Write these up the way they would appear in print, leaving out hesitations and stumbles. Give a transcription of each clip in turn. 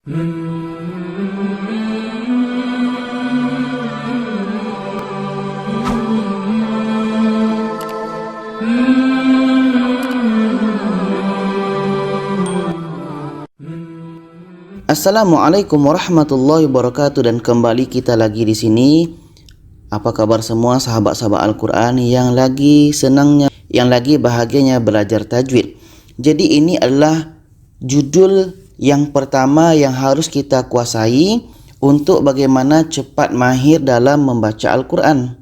Assalamualaikum warahmatullahi wabarakatuh, dan kembali kita lagi di sini. Apa kabar semua sahabat-sahabat Al-Quran yang lagi senangnya, yang lagi bahagianya belajar tajwid? Jadi ini adalah judul yang pertama yang harus kita kuasai untuk bagaimana cepat mahir dalam membaca Al-Quran.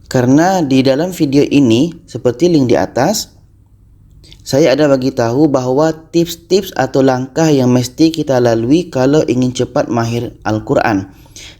Karena di dalam video ini, seperti link di atas, saya ada bagi tahu bahawa tips-tips atau langkah yang mesti kita lalui kalau ingin cepat mahir Al-Quran.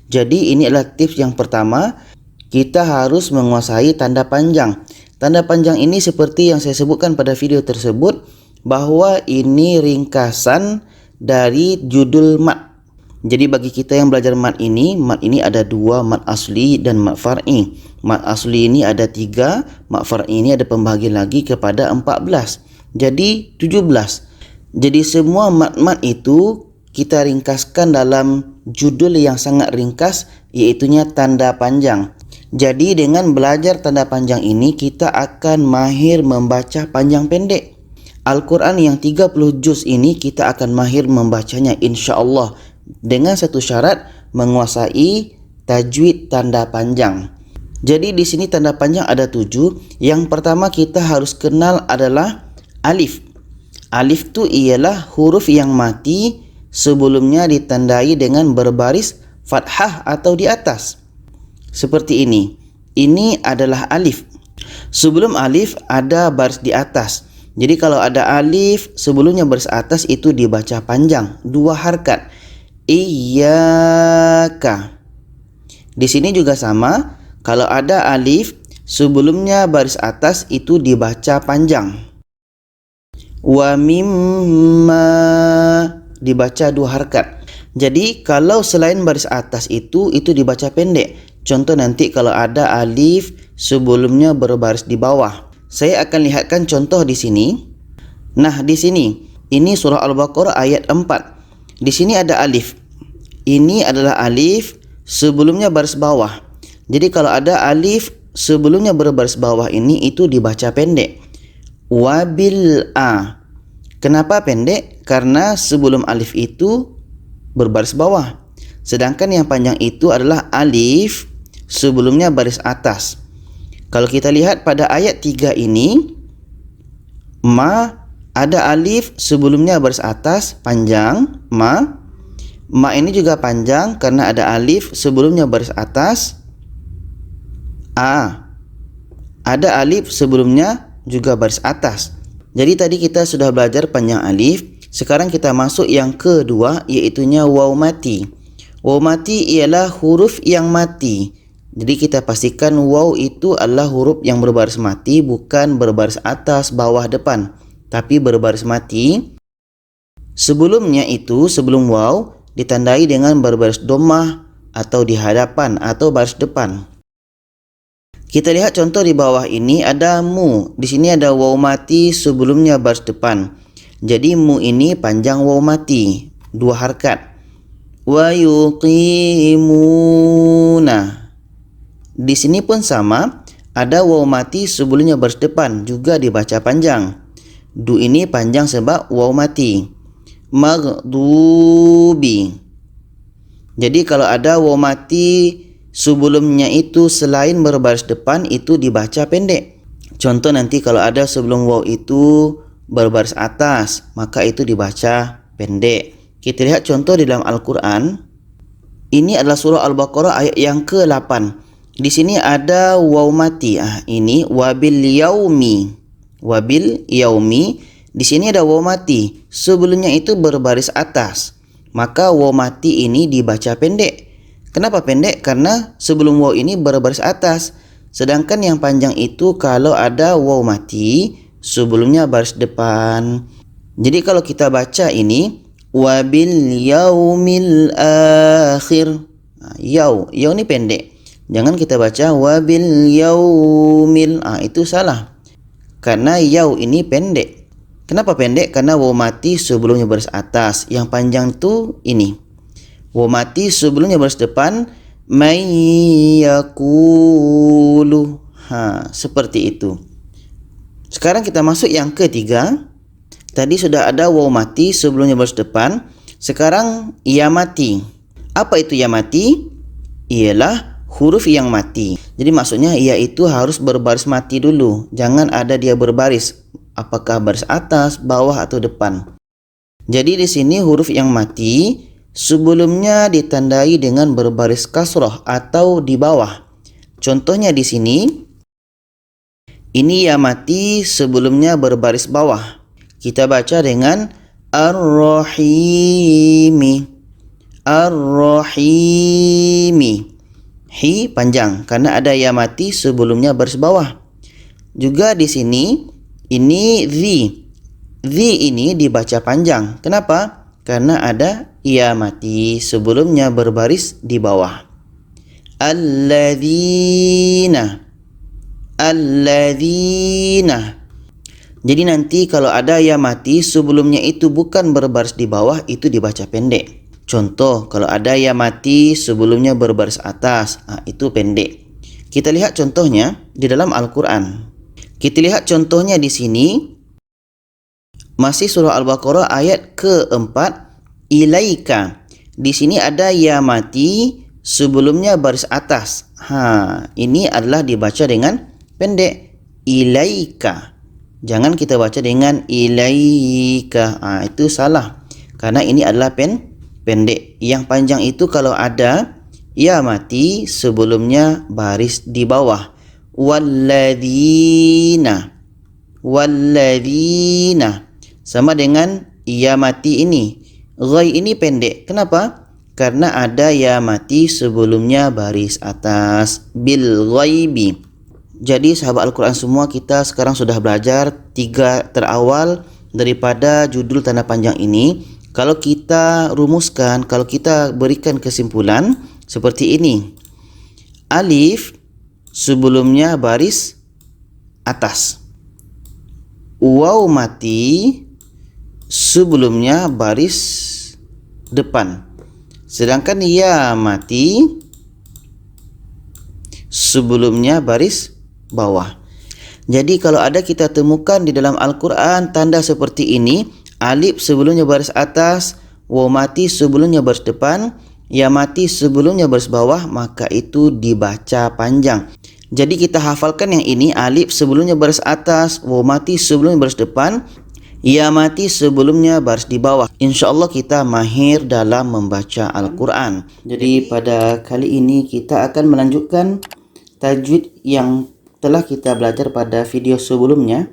Jadi ini adalah tips yang pertama, kita harus menguasai tanda panjang. Tanda panjang ini seperti yang saya sebutkan pada video tersebut, bahawa ini ringkasan dari judul mat. Jadi bagi kita yang belajar mat ini ada dua, mat asli dan mat far'i. Mat asli ini ada 3, mat far'i ini ada pembahagian lagi kepada 14. Jadi 17. Jadi semua mat-mat itu kita ringkaskan dalam judul yang sangat ringkas, iaitunya tanda panjang. Jadi dengan belajar tanda panjang ini kita akan mahir membaca panjang pendek. Al-Quran yang 30 juz ini kita akan mahir membacanya insya-Allah, dengan satu syarat, menguasai tajwid tanda panjang. Jadi di sini tanda panjang ada 7. Yang pertama kita harus kenal adalah alif. Alif tu ialah huruf yang mati sebelumnya ditandai dengan berbaris fathah atau di atas. Seperti ini. Ini adalah alif. Sebelum alif ada baris di atas. Jadi kalau ada alif sebelumnya baris atas itu dibaca panjang, 2 harkat. Iyyaka. Di sini juga sama. Kalau ada alif sebelumnya baris atas itu dibaca panjang. Wa mimma dibaca 2 harkat. Jadi kalau selain baris atas itu dibaca pendek. Contoh nanti kalau ada alif sebelumnya berbaris di bawah. Saya akan lihatkan contoh di sini. Nah, di sini ini surah Al-Baqarah ayat 4. Di sini ada alif. Ini adalah alif sebelumnya baris bawah. Jadi kalau ada alif sebelumnya berbaris bawah ini itu dibaca pendek. Wabil a. Kenapa pendek? Karena sebelum alif itu berbaris bawah. Sedangkan yang panjang itu adalah alif sebelumnya baris atas. Kalau kita lihat pada ayat 3 ini, ma ada alif sebelumnya baris atas panjang, ma. Ma ini juga panjang karena ada alif sebelumnya baris atas. A. Ada alif sebelumnya juga baris atas. Jadi tadi kita sudah belajar panjang alif. Sekarang kita masuk yang kedua, iaitunya waw mati. Waw mati ialah huruf yang mati. Jadi kita pastikan waw itu adalah huruf yang berbaris mati, bukan berbaris atas, bawah, depan, tapi berbaris mati. Sebelumnya itu, sebelum waw, ditandai dengan berbaris dhammah atau di hadapan atau baris depan. Kita lihat contoh di bawah ini ada mu. Di sini ada waw mati sebelumnya baris depan. Jadi mu ini panjang waw mati, 2 harkat. Wa yuqimuna. Di sini pun sama, ada waw mati sebelumnya baris depan, juga dibaca panjang. Du ini panjang sebab waw mati. Maghdubi. Jadi kalau ada waw mati sebelumnya itu selain berbaris depan itu dibaca pendek. Contoh nanti kalau ada sebelum waw itu berbaris atas, maka itu dibaca pendek. Kita lihat contoh di dalam Al-Quran. Ini adalah surah Al-Baqarah ayat yang ke-8. Di sini ada waw mati. Ini wabil yaumi. Wabil yaumi. Di sini ada waw mati. Sebelumnya itu berbaris atas. Maka waw mati ini dibaca pendek. Kenapa pendek? Karena sebelum waw ini berbaris atas. Sedangkan yang panjang itu kalau ada waw mati sebelumnya baris depan. Jadi kalau kita baca ini wabil yaumil akhir. Yaw ini pendek. Jangan kita baca wabil yaumil. Itu salah. Karena yaw ini pendek. Kenapa pendek? Karena waw mati sebelumnya baris atas. Yang panjang tu ini. Waw mati sebelumnya baris depan may yaqulu. Seperti itu. Sekarang kita masuk yang ketiga. Tadi sudah ada waw mati sebelumnya baris depan. Sekarang ya mati. Apa itu ya mati? Ialah huruf yang mati. Jadi maksudnya ia itu harus berbaris mati dulu. Jangan ada dia berbaris. Apakah baris atas, bawah atau depan. Jadi di sini huruf yang mati sebelumnya ditandai dengan berbaris kasroh atau di bawah. Contohnya di sini, ini ya mati sebelumnya berbaris bawah. Kita baca dengan Ar-Rahimi. Ar-Rahimi. Hi panjang karena ada ya mati sebelumnya baris bawah. Juga di sini ini zi. Zi ini dibaca panjang. Kenapa? Karena ada ya mati sebelumnya berbaris di bawah. Alladzina. Alladzina. Jadi nanti kalau ada ya mati sebelumnya itu bukan berbaris di bawah, itu dibaca pendek. Contoh, kalau ada ya mati sebelumnya berbaris atas, itu pendek. Kita lihat contohnya di dalam Al-Quran. Kita lihat contohnya di sini. Masih surah Al-Baqarah ayat keempat. Ilaika. Di sini ada ya mati sebelumnya baris atas. Ini adalah dibaca dengan pendek. Ilaika. Jangan kita baca dengan ilaika. Itu salah. Karena ini adalah pendek. Yang panjang itu kalau ada ya mati sebelumnya baris di bawah. Walladzina. Walladzina. Sama dengan ya mati ini. Ghai ini pendek. Kenapa? Karena ada ya mati sebelumnya baris atas. Bil ghaibi. Jadi sahabat Al-Quran semua, kita sekarang sudah belajar 3 terawal daripada judul tanda panjang ini. Kalau kita rumuskan, kalau kita berikan kesimpulan seperti ini. Alif sebelumnya baris atas. Waw mati sebelumnya baris depan. Sedangkan ya mati sebelumnya baris bawah. Jadi kalau ada kita temukan di dalam Al-Quran tanda seperti ini. Alif sebelumnya baris atas, waw mati sebelumnya baris depan, ya mati sebelumnya baris bawah, maka itu dibaca panjang. Jadi kita hafalkan yang ini, alif sebelumnya baris atas, waw mati sebelumnya baris depan, ya mati sebelumnya baris di bawah. InsyaAllah kita mahir dalam membaca Al-Quran. Jadi pada kali ini kita akan melanjutkan tajwid yang telah kita belajar pada video sebelumnya.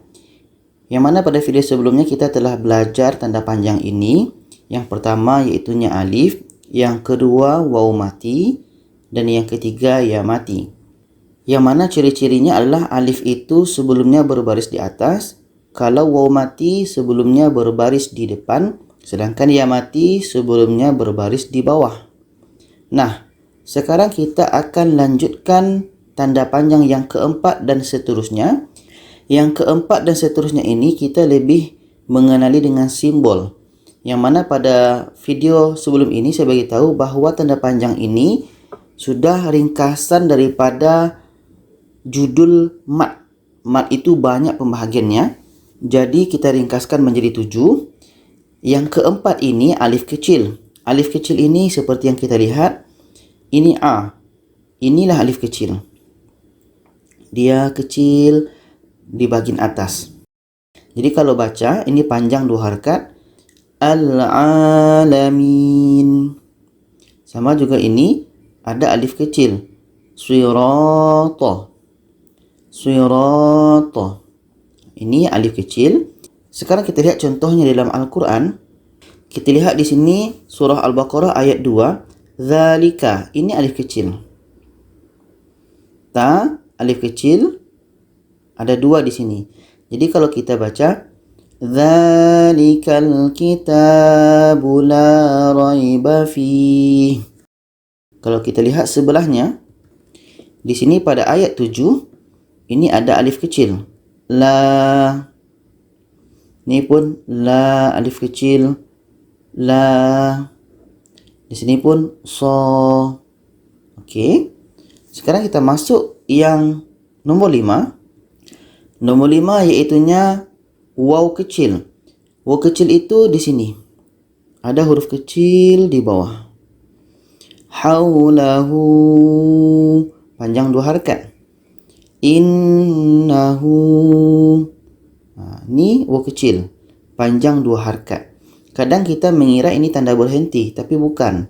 Yang mana pada video sebelumnya kita telah belajar tanda panjang ini. Yang pertama yaitunya alif, yang kedua waw mati, dan yang ketiga ya mati. Yang mana ciri-cirinya adalah alif itu sebelumnya berbaris di atas, kalau waw mati sebelumnya berbaris di depan, sedangkan ya mati sebelumnya berbaris di bawah. Nah, sekarang kita akan lanjutkan tanda panjang yang keempat dan seterusnya. Yang keempat dan seterusnya ini kita lebih mengenali dengan simbol. Yang mana pada video sebelum ini saya beritahu bahawa tanda panjang ini sudah ringkasan daripada judul mat. Mat itu banyak pembahagiannya. Jadi kita ringkaskan menjadi 7. Yang keempat ini alif kecil. Alif kecil ini seperti yang kita lihat. Ini A. Inilah alif kecil. Dia kecil di bagian atas. Jadi kalau baca ini panjang 2 harakat. Al-alamin. Sama juga ini ada alif kecil. Sirata. Sirata. Ini alif kecil. Sekarang kita lihat contohnya dalam Al-Quran. Kita lihat di sini surah Al-Baqarah ayat 2. Zalika. Ini alif kecil. Ta, alif kecil. Ada 2 di sini. Jadi kalau kita baca Dzalikal kitabu la raiba fih. Kalau kita lihat sebelahnya di sini pada ayat 7 ini ada alif kecil. La. Ini pun la alif kecil. La. Di sini pun so. Okey. Sekarang kita masuk yang nombor 5. Nombor 5 iaitunya waw kecil. Waw kecil itu di sini. Ada huruf kecil di bawah. Haulahu. Panjang 2 harakat. Innahu. Ni waw kecil. Panjang 2 harakat. Kadang kita mengira ini tanda berhenti, tapi bukan.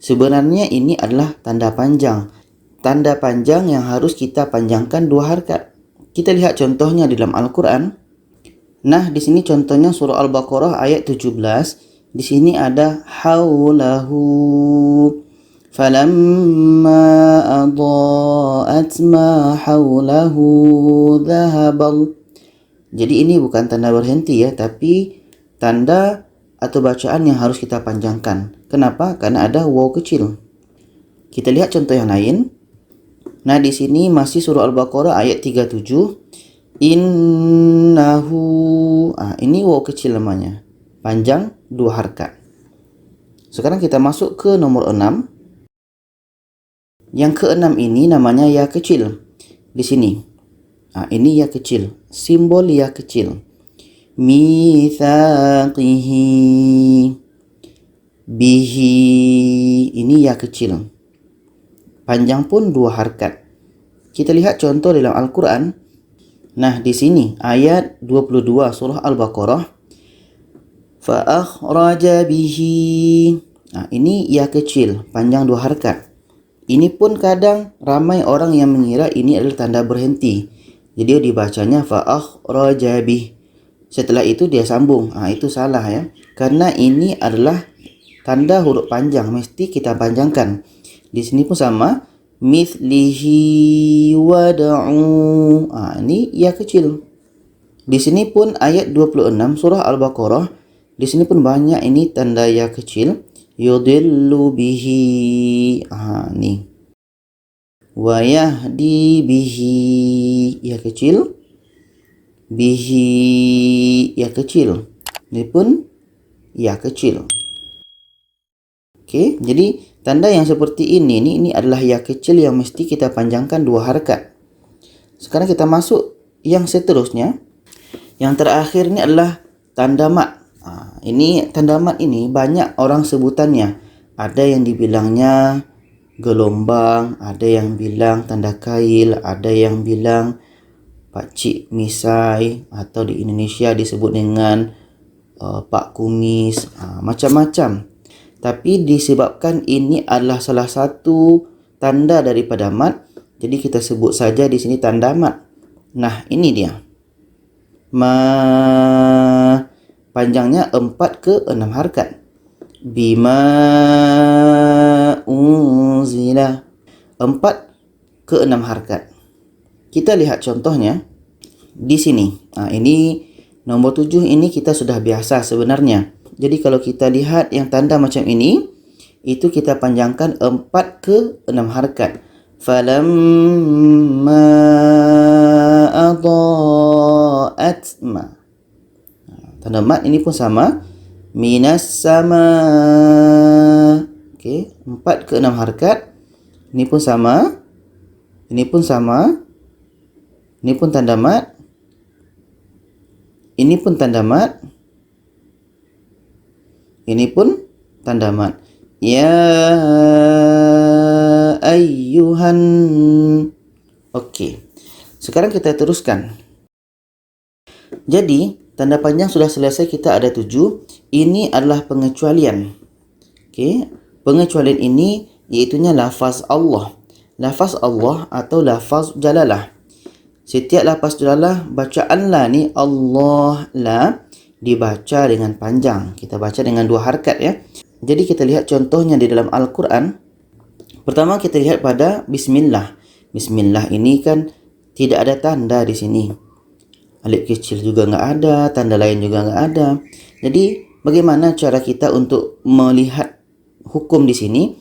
Sebenarnya ini adalah tanda panjang. Tanda panjang yang harus kita panjangkan 2 harakat. Kita lihat contohnya di dalam Al-Quran. Nah, di sini contohnya surah Al-Baqarah ayat 17. Di sini ada haulahu. Falamma adaat ma haulahu dhahabal. Jadi ini bukan tanda berhenti ya, tapi tanda atau bacaan yang harus kita panjangkan. Kenapa? Karena ada waw kecil. Kita lihat contoh yang lain. Nah, di sini masih surah Al-Baqarah ayat 37. Innahu. Ini waw kecil namanya. Panjang 2 harakat. Sekarang kita masuk ke nomor 6. Yang ke-6 ini namanya ya kecil. Di sini. Ini ya kecil. Simbol ya kecil. Mithaqihi. Bihi. Ini ya kecil. Panjang pun 2 harakat. Kita lihat contoh dalam Al-Quran. Nah, di sini ayat 22 surah Al-Baqarah. Fa'akhraja bihi. Ini ya kecil, panjang 2 harakat. Ini pun kadang ramai orang yang mengira ini adalah tanda berhenti. Jadi dibacanya fa'akhraja bih. Setelah itu dia sambung. Itu salah ya. Karena ini adalah tanda huruf panjang, mesti kita panjangkan. Di sini pun sama. Mithlihi wada'u. Ini ya kecil. Di sini pun ayat 26 surah Al-Baqarah. Di sini pun banyak ini tanda ya kecil. Yudillu bihi. Ini. Wa yahdi bihi. Ya kecil. Bihi. Ya kecil. Ini pun ya kecil. Okey, jadi tanda yang seperti ini adalah ya kecil yang mesti kita panjangkan 2 harakat. Sekarang kita masuk yang seterusnya. Yang terakhir ini adalah tanda mat. Ini tanda mat ini banyak orang sebutannya. Ada yang dibilangnya gelombang, ada yang bilang tanda kail, ada yang bilang pakcik misai, atau di Indonesia disebut dengan pak kumis, macam-macam. Tapi disebabkan ini adalah salah satu tanda daripada mat, jadi kita sebut saja di sini tanda mat. Nah, ini dia. Panjangnya 4 ke 6 harakat. Bima unzila. 4 ke 6 harakat. Kita lihat contohnya di sini. Ini nomor 7 ini kita sudah biasa sebenarnya. Jadi kalau kita lihat yang tanda macam ini, itu kita panjangkan 4 ke 6 harakat. Falamma adaat ma. Tanda mat ini pun sama. Minas sama. Okey, 4 ke 6 harakat. Ini pun sama. Ini pun sama. Ini pun tanda mat. Ini pun tanda mat. Ini pun tanda mat. Ya ayyuhan. Okey. Sekarang kita teruskan. Jadi, tanda panjang sudah selesai, kita ada 7. Ini adalah pengecualian. Okey. Pengecualian ini iaitunya lafaz Allah. Lafaz Allah atau lafaz jalalah. Setiap lafaz jalalah bacaanlah ni Allah la dibaca dengan panjang. Kita baca dengan 2 harakat ya. Jadi kita lihat contohnya di dalam Al-Quran. Pertama kita lihat pada bismillah. Bismillah ini kan tidak ada tanda di sini. Alif kecil juga enggak ada, tanda lain juga enggak ada. Jadi bagaimana cara kita untuk melihat hukum di sini?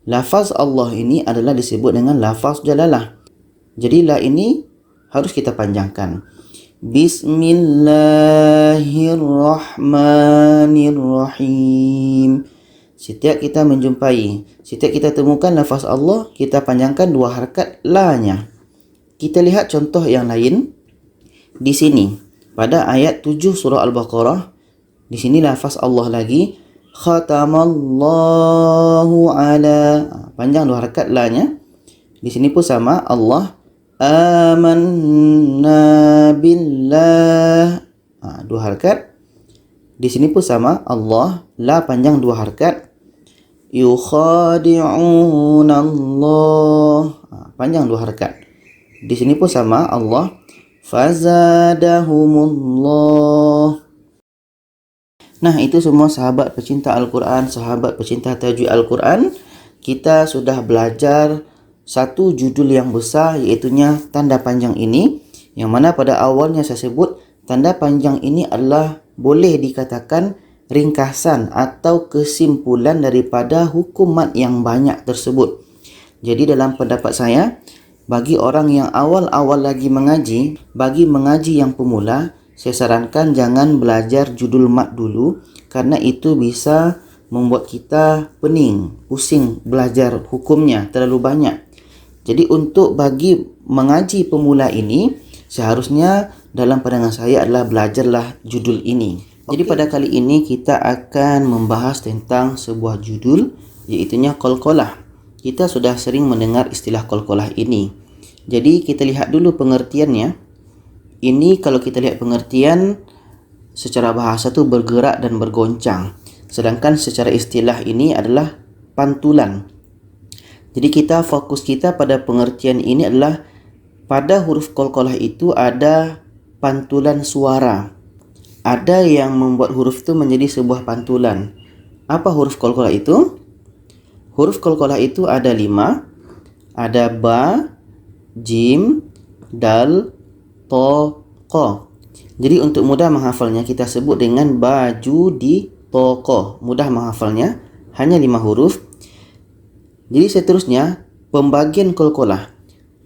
Lafaz Allah ini adalah disebut dengan lafaz jalalah. Jadi la ini harus kita panjangkan. Bismillahirrahmanirrahim. Setiap kita menjumpai, setiap kita temukan lafaz Allah, kita panjangkan 2 harakat la-nya. Kita lihat contoh yang lain. Di sini, pada ayat 7 surah Al-Baqarah, di sini lafaz Allah lagi, khatamallahu ala, panjang 2 harakat la-nya. Di sini pun sama, Allah amanna billah, 2 harakat. Di sini pun sama, Allah, la panjang 2 harakat. Yukhadi'un Allah, panjang 2 harakat. Di sini pun sama, Allah fazadahumullah. Nah, itu semua sahabat pecinta Al-Quran, sahabat pecinta tajwid Al-Quran. Kita sudah belajar satu judul yang besar, iaitunya tanda panjang ini, yang mana pada awalnya saya sebut tanda panjang ini adalah boleh dikatakan ringkasan atau kesimpulan daripada hukum mat yang banyak tersebut. Jadi dalam pendapat saya, bagi orang yang awal-awal lagi mengaji, bagi mengaji yang pemula, saya sarankan jangan belajar judul mat dulu, karena itu bisa membuat kita pening, pusing belajar hukumnya terlalu banyak. Jadi untuk bagi mengaji pemula ini, seharusnya dalam pandangan saya adalah belajarlah judul ini. Jadi pada kali ini kita akan membahas tentang sebuah judul, iaitunya qalqalah. Kita sudah sering mendengar istilah qalqalah ini. Jadi kita lihat dulu pengertiannya. Ini kalau kita lihat pengertian secara bahasa tu bergerak dan bergoncang. Sedangkan secara istilah ini adalah pantulan. Jadi kita fokus kita pada pengertian ini adalah pada huruf qalqalah itu ada pantulan suara. Ada yang membuat huruf itu menjadi sebuah pantulan. Apa huruf qalqalah itu? Huruf qalqalah itu ada 5. Ada ba, jim, dal, to, qa. Jadi untuk mudah menghafalnya kita sebut dengan baju di toko. Mudah menghafalnya, hanya 5 huruf. Jadi seterusnya pembagian qalqalah.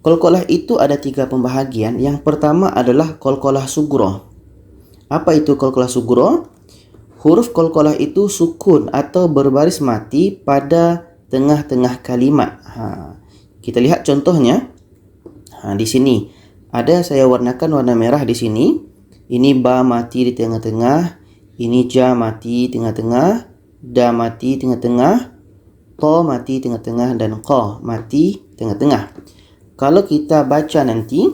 Qalqalah itu ada 3 pembahagian. Yang pertama adalah qalqalah sughra. Apa itu qalqalah sughra? Huruf qalqalah itu sukun atau berbaris mati pada tengah-tengah kalimat. Kita lihat contohnya. Di sini ada saya warnakan warna merah di sini. Ini ba mati di tengah-tengah, ini ja mati tengah-tengah, da mati tengah-tengah, to mati tengah-tengah, dan qa mati tengah-tengah. Kalau kita baca nanti,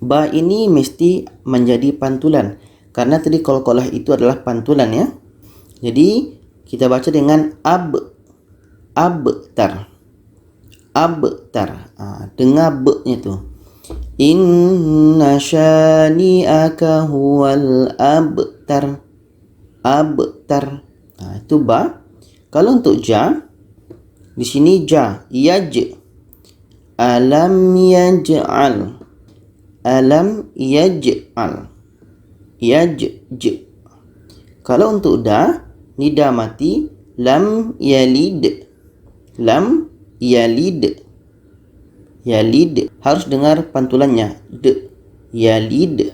ba ini mesti menjadi pantulan, karena tadi qalqalah itu adalah pantulan ya. Jadi kita baca dengan abtar. Dengar b-nya tu. Inna syani'aka huwal abtar. Itu ba. Kalau untuk ja, di sini ja, yaj. Alam yaj'al. Yaj. Kalau untuk da, nida mati, lam yalid. Yalid. Harus dengar pantulannya, d. Yalid.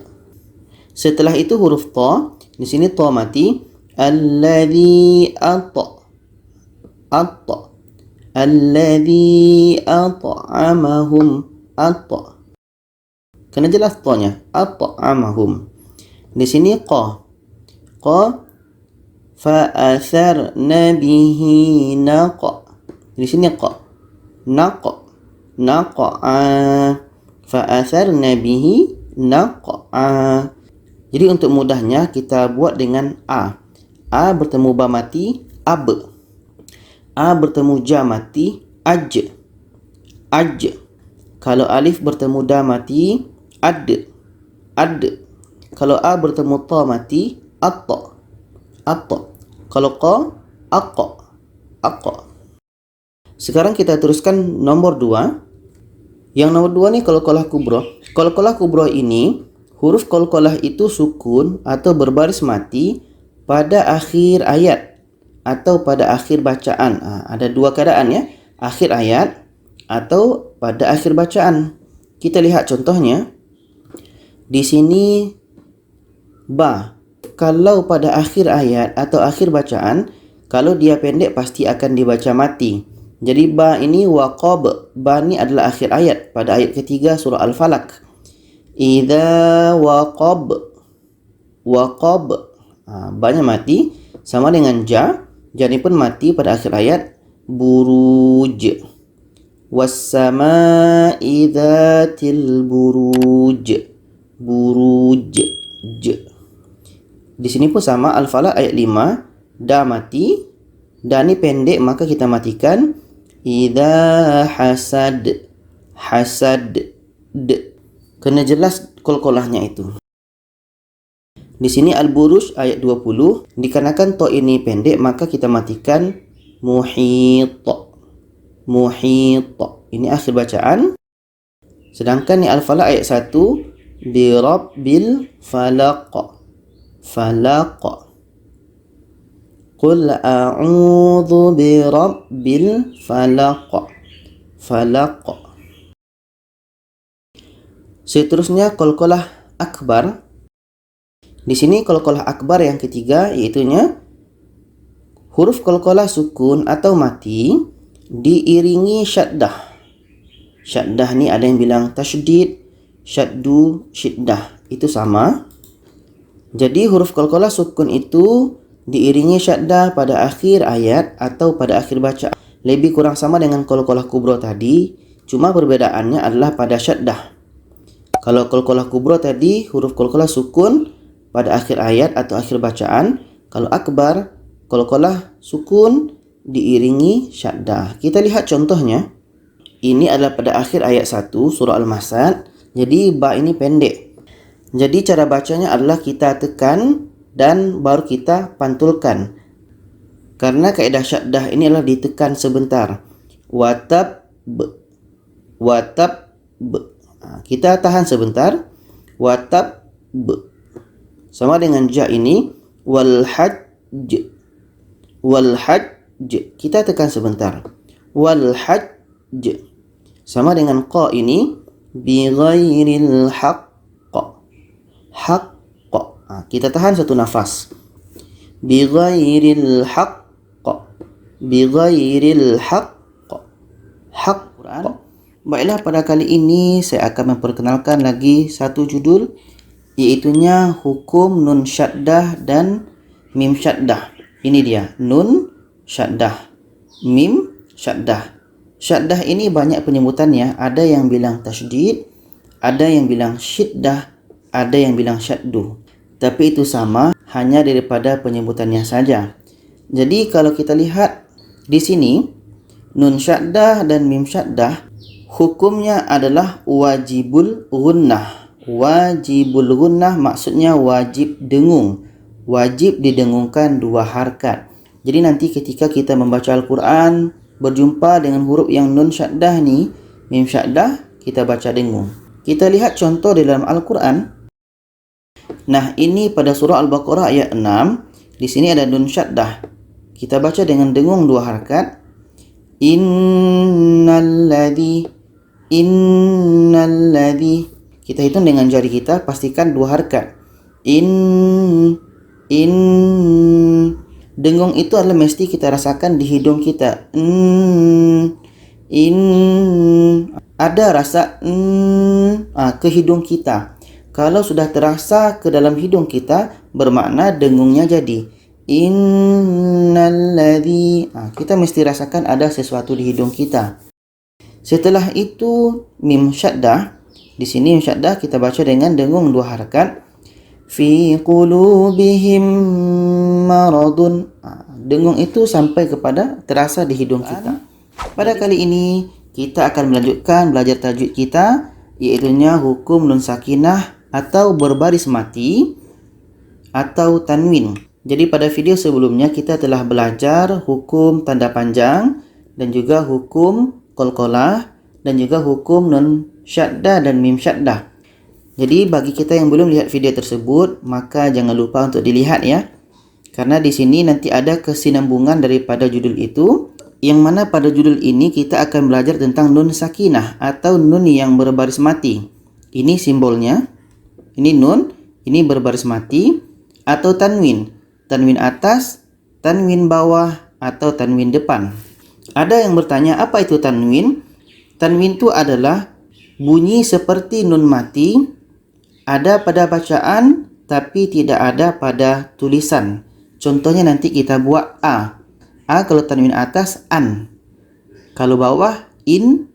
Setelah itu huruf ta, di sini ta mati, alladhi alladhi at'amahum kena jelas ta-nya, at'amahum. Di sini qa fa'atharna bihi naqa. Di sini qa naqa'a fa'atharna bihi naqa'a. Jadi untuk mudahnya kita buat dengan a. A bertemu ba mati, ab. A bertemu ja mati, aj. Kalau alif bertemu da mati, ad. Kalau a bertemu ta mati, at. Kalau qa, aqa. Sekarang kita teruskan nomor 2. Yang nomor 2 ni qalqalah kubra. Qalqalah kubra ini, huruf qalqalah itu sukun atau berbaris mati pada akhir ayat atau pada akhir bacaan. Ada 2 keadaan ya, akhir ayat atau pada akhir bacaan. Kita lihat contohnya. Di sini ba. Kalau pada akhir ayat atau akhir bacaan, Kalau dia pendek pasti akan dibaca mati. Jadi ba ini waqab. Ba ni adalah akhir ayat pada ayat ketiga surah Al-Falaq. Idza waqab. Waqab. Ba-nya mati sama dengan ja. Ja ni pun mati pada akhir ayat. Buruj. Was-sama'i dzatil buruj. Buruj. Di sini pun sama, Al-Falaq ayat 5, da mati, da ni pendek maka kita matikan. Idza hasad. Hasad. Kena jelas qalqalahnya itu. Di sini Al-Buruj ayat 20, dikarenakan to ini pendek maka kita matikan muhit. Muhit. Ini akhir bacaan. Sedangkan ni Al-Falaq ayat 1, bi rabbil falaq. Falaq. Qul a'udzu bi rabbil falaq. Falaq. Seterusnya qalqalah akbar. Di sini qalqalah akbar yang ketiga, iaitunya huruf qalqalah sukun atau mati diiringi syaddah. Syaddah ni ada yang bilang tasydid, syaddu, syiddah. Itu sama. Jadi huruf qalqalah sukun itu diiringi syaddah pada akhir ayat atau pada akhir bacaan. Lebih kurang sama dengan qalqalah kubra tadi, cuma perbedaannya adalah pada syaddah. Kalau qalqalah kubra tadi huruf qalqalah sukun pada akhir ayat atau akhir bacaan. Kalau akbar, qalqalah sukun diiringi syaddah. Kita lihat contohnya. Ini adalah pada akhir ayat 1 surah Al-Masad. Jadi ba ini pendek. Jadi cara bacanya adalah kita tekan dan baru kita pantulkan. Karena kaedah syaddah ini adalah ditekan sebentar. Watab b. Watab b. Kita tahan sebentar. Watab b. Sama dengan ja ini. Wal hajj. Wal hajj. Kita tekan sebentar. Wal hajj. Sama dengan qa ini. Bi ghairil haqq. Haqq. Kita tahan satu nafas. Bi ghairil haqq. Bi ghairil haqq. Haqq. Baiklah, pada kali ini saya akan memperkenalkan lagi satu judul, iaitunya hukum nun syaddah dan mim syaddah. Ini dia, nun syaddah, mim syaddah. Syaddah ini banyak penyebutannya. Ada yang bilang tasydid, ada yang bilang syiddah, ada yang bilang syaddu. Tapi itu sama, hanya daripada penyebutannya saja. Jadi kalau kita lihat di sini, nun syaddah dan mim syaddah, hukumnya adalah wajibul gunnah. Wajibul gunnah maksudnya wajib dengung. Wajib didengungkan 2 harakat. Jadi nanti ketika kita membaca Al-Quran, berjumpa dengan huruf yang nun syaddah ni, mim syaddah, kita baca dengung. Kita lihat contoh di dalam Al-Quran. Nah, ini pada surah Al-Baqarah ayat 6. Di sini ada nun syaddah. Kita baca dengan dengung 2 harakat. Innalladzi. Kita hitung dengan jari kita, pastikan 2 harakat. Dengung itu adalah mesti kita rasakan di hidung kita. Ada rasa ke hidung kita. Kalau sudah terasa ke dalam hidung kita, bermakna dengungnya jadi innalladzi. Kita mesti rasakan ada sesuatu di hidung kita. Setelah itu mim syaddah. Di sini mim syaddah kita baca dengan dengung 2 harakat. Fi qulubihim maradun. Dengung itu sampai kepada terasa di hidung kita. Pada kali ini kita akan melanjutkan belajar tajwid kita, iaitunya hukum nun sakinah atau berbaris mati atau tanwin. Jadi pada video sebelumnya kita telah belajar hukum tanda panjang dan juga hukum qalqalah dan juga hukum nun syaddah dan mim syaddah. Jadi bagi kita yang belum lihat video tersebut, maka jangan lupa untuk dilihat ya. Karena di sini nanti ada kesinambungan daripada judul itu, yang mana pada judul ini kita akan belajar tentang nun sakinah atau nun yang berbaris mati. Ini simbolnya. Ini nun, ini berbaris mati, atau tanwin. Tanwin atas, tanwin bawah atau tanwin depan. Ada yang bertanya, apa itu tanwin? Tanwin itu adalah bunyi seperti nun mati, ada pada bacaan tapi tidak ada pada tulisan. Contohnya nanti kita buat A. A kalau tanwin atas an. Kalau bawah in,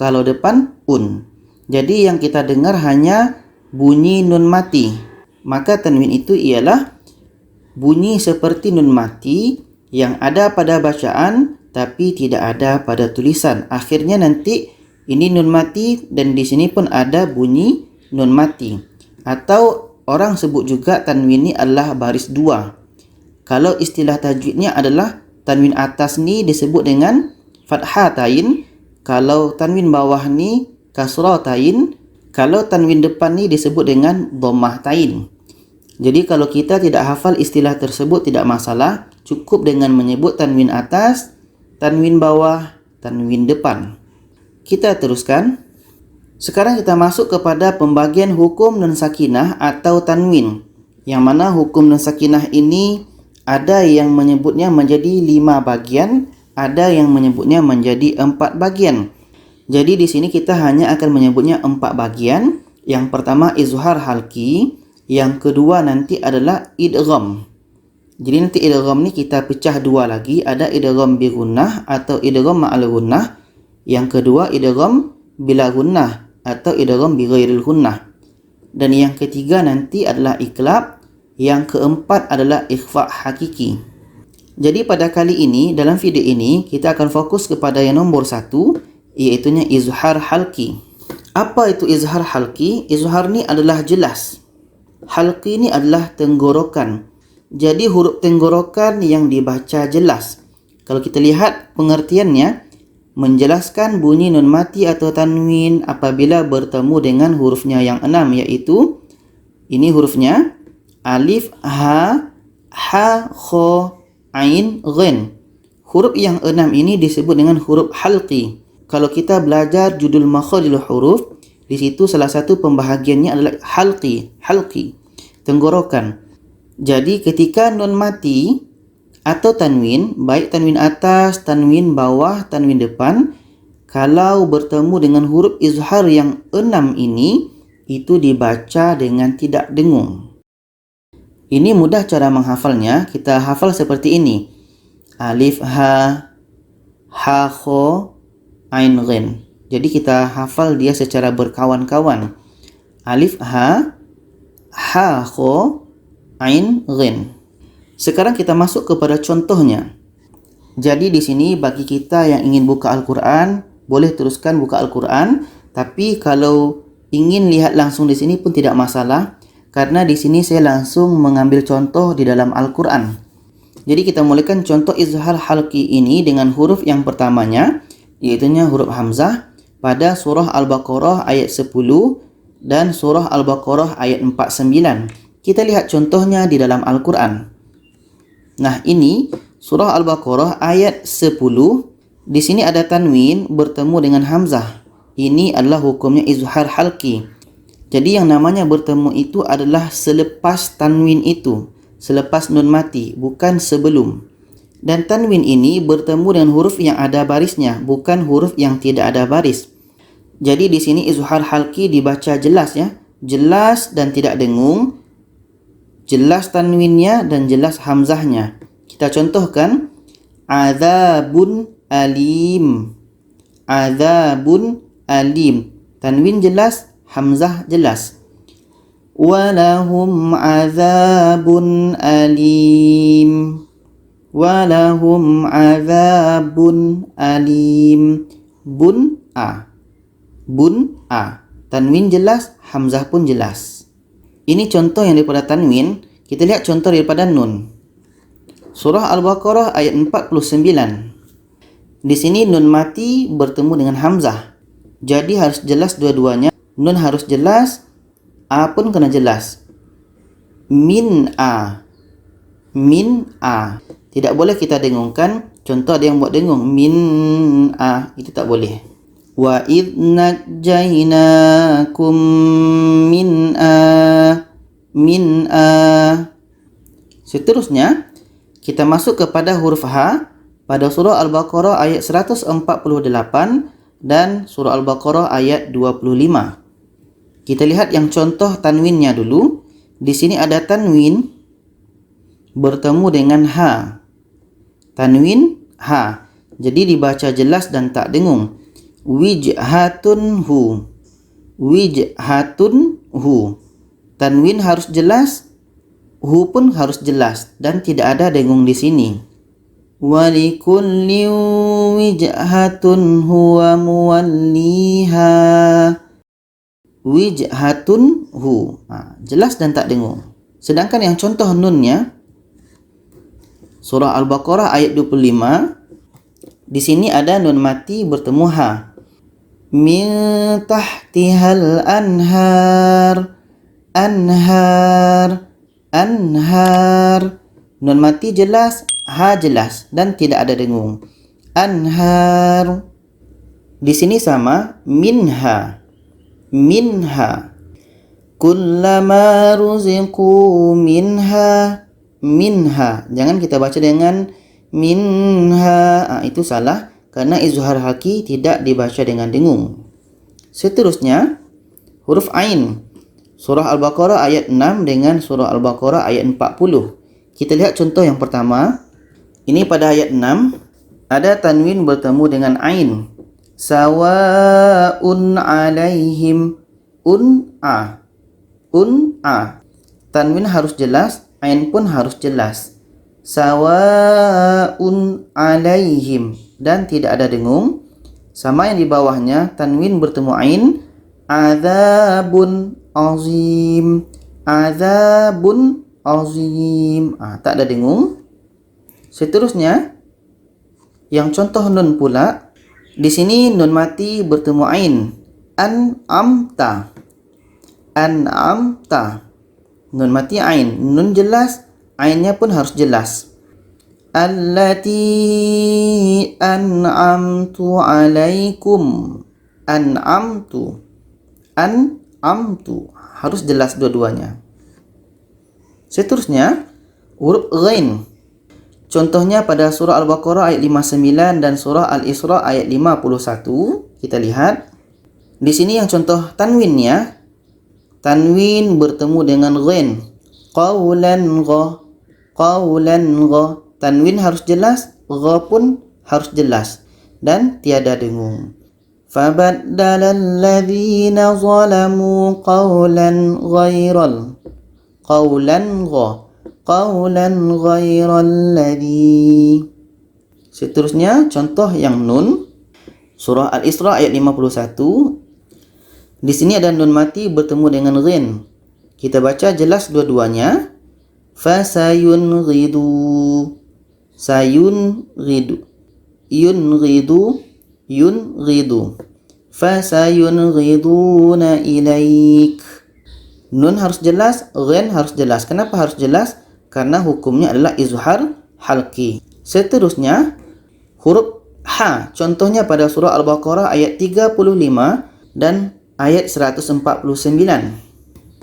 kalau depan un. Jadi yang kita dengar hanya bunyi nun mati. Maka tanwin itu ialah bunyi seperti nun mati yang ada pada bacaan tapi tidak ada pada tulisan. Akhirnya nanti ini nun mati dan di sini pun ada bunyi nun mati. Atau orang sebut juga tanwin ini adalah baris dua. Kalau istilah tajwidnya adalah tanwin atas ni disebut dengan fathah tain. Kalau tanwin bawah ni kasrah tain. Kalau tanwin depan ni disebut dengan dhammah tain. Jadi kalau kita tidak hafal istilah tersebut tidak masalah. Cukup dengan menyebut tanwin atas, tanwin bawah, tanwin depan. Kita teruskan. Sekarang kita masuk kepada pembagian hukum nun sakinah atau tanwin. Yang mana hukum nun sakinah ini ada yang menyebutnya menjadi 5 bagian, ada yang menyebutnya menjadi 4 bagian. Jadi di sini kita hanya akan menyebutnya 4 bagian. Yang pertama izhar halqi, yang kedua nanti adalah idgham. Jadi nanti idgham ni kita pecah dua lagi, ada idgham bi gunnah atau idgham ma'al gunnah. Yang kedua idgham bila gunnah atau idgham bi ghairil gunnah. Dan yang ketiga nanti adalah iqlab, yang keempat adalah ikhfa hakiki. Jadi pada kali ini dalam video ini kita akan fokus kepada yang nombor 1, iaitunya izhar halqi. Apa itu izhar halqi? Izhar ni adalah jelas. Halqi ni adalah tenggorokan. Jadi huruf tenggorokan yang dibaca jelas. Kalau kita lihat pengertiannya, menjelaskan bunyi nun mati atau tanwin apabila bertemu dengan hurufnya yang 6, yaitu ini hurufnya alif, ha, kha, ain, ghin. Huruf yang 6 ini disebut dengan huruf halqi. Kalau kita belajar judul makharijul huruf, di situ salah satu pembahagiannya adalah halqi, tenggorokan. Jadi ketika nun mati atau tanwin, baik tanwin atas, tanwin bawah, tanwin depan, kalau bertemu dengan huruf izhar yang 6 ini, itu dibaca dengan tidak dengung. Ini mudah cara menghafalnya. Kita hafal seperti ini. Alif, ha, kha, ain, ghin. Jadi kita hafal dia secara berkawan-kawan. Alif, ha, kha, ain, ghin. Sekarang kita masuk kepada contohnya. Jadi di sini bagi kita yang ingin buka Al-Quran, boleh teruskan buka Al-Quran. Tapi kalau ingin lihat langsung di sini pun tidak masalah, karena di sini saya langsung mengambil contoh di dalam Al-Quran. Jadi kita mulaikan contoh izhar halqi ini dengan huruf yang pertamanya, iaitunya huruf hamzah pada surah Al-Baqarah ayat 10 dan surah Al-Baqarah ayat 49. Kita lihat contohnya di dalam Al-Quran. Nah, ini surah Al-Baqarah ayat 10. Di sini ada tanwin bertemu dengan hamzah. Ini adalah hukumnya izhar halqi. Jadi yang namanya bertemu itu adalah selepas tanwin itu, selepas nun mati, bukan sebelum. Dan tanwin ini bertemu dengan huruf yang ada barisnya, bukan huruf yang tidak ada baris. Jadi di sini izhar halqi dibaca jelas ya, jelas dan tidak dengung. Jelas tanwinnya dan jelas hamzahnya. Kita contohkan. Adzabun alim. Adzabun alim. Tanwin jelas, hamzah jelas. Walahum adzabun alim. Walahum adzabun alim. Bun a. Bun a. Tanwin jelas, hamzah pun jelas. Ini contoh yang daripada tanwin. Kita lihat contoh daripada nun. Surah Al-Baqarah ayat 49. Di sini nun mati bertemu dengan hamzah. Jadi harus jelas dua-duanya. Nun harus jelas, a pun kena jelas. Min a. Min a. Tidak boleh kita dengungkan. Contoh ada yang buat dengung. Min a. Itu tak boleh. Wa idh najjaynakum min a. Seterusnya, Kita masuk kepada huruf H pada surah Al-Baqarah ayat 148 dan surah Al-Baqarah ayat 25. Kita lihat yang contoh tanwinnya dulu. Di sini ada tanwin bertemu dengan H. Tanwin H. Jadi dibaca jelas dan tak dengung. Wijhatun hu. Wijhatun hu. Tanwin harus jelas, hu pun harus jelas dan tidak ada dengung di sini. Walikulli wijhatun huwa muwalliha. Wijhatun hu. Jelas dan tak dengung. Sedangkan yang contoh nunnya surah Al-Baqarah ayat 25. Di sini ada nun mati bertemu ha. Min tahtihal anhar. Anhar, anhar. Nun mati jelas, ha jelas dan tidak ada dengung. Anhar. Di sini sama, minha. Minha. Kullama ruziqu minha. Minha. Jangan kita baca dengan minha. Itu salah karena izhar haki tidak dibaca dengan dengung. Seterusnya, huruf ain. Surah Al-Baqarah ayat 6 dengan surah Al-Baqarah ayat 40. Kita lihat contoh yang pertama. Ini pada ayat 6 ada tanwin bertemu dengan ain. Sawa'un alaihim un'a. Un'a. Tanwin harus jelas, ain pun harus jelas. Sawa'un alaihim dan tidak ada dengung. Sama yang di bawahnya tanwin bertemu ain. Adzabun azim. Adzabun azim. Tak ada dengung. Seterusnya yang contoh nun pula. Di sini nun mati bertemu ain. An'amta. An'amta. Nun mati ain. Nun jelas, ainnya pun harus jelas. Allati an'amtu alaikum. An'amtu. An'amtu. Harus jelas dua-duanya. Seterusnya, huruf ghain. Contohnya pada surah Al-Baqarah ayat 59 dan surah Al-Isra ayat 51. Kita lihat. Di sini yang contoh tanwinnya. Tanwin bertemu dengan ghain. Qawlan gha. Qawlan gha. Tanwin harus jelas, gha pun harus jelas dan tiada dengung. فَبَدَّلَ الَّذِينَ ظَلَمُوا قَوْلًا غَيْرَ الَّذِي. Seterusnya contoh yang nun. Surah Al-Isra ayat 51. Di sini ada nun mati bertemu dengan ghin. Kita baca jelas dua-duanya. Fasayunridu. Sayunridu. Yunridu. Fasayunriduna ilaik. Nun harus jelas, ghin harus jelas. Kenapa harus jelas? Karena hukumnya adalah izhar halqi. Seterusnya huruf ha. Contohnya pada surah Al-Baqarah ayat 35 dan ayat 149.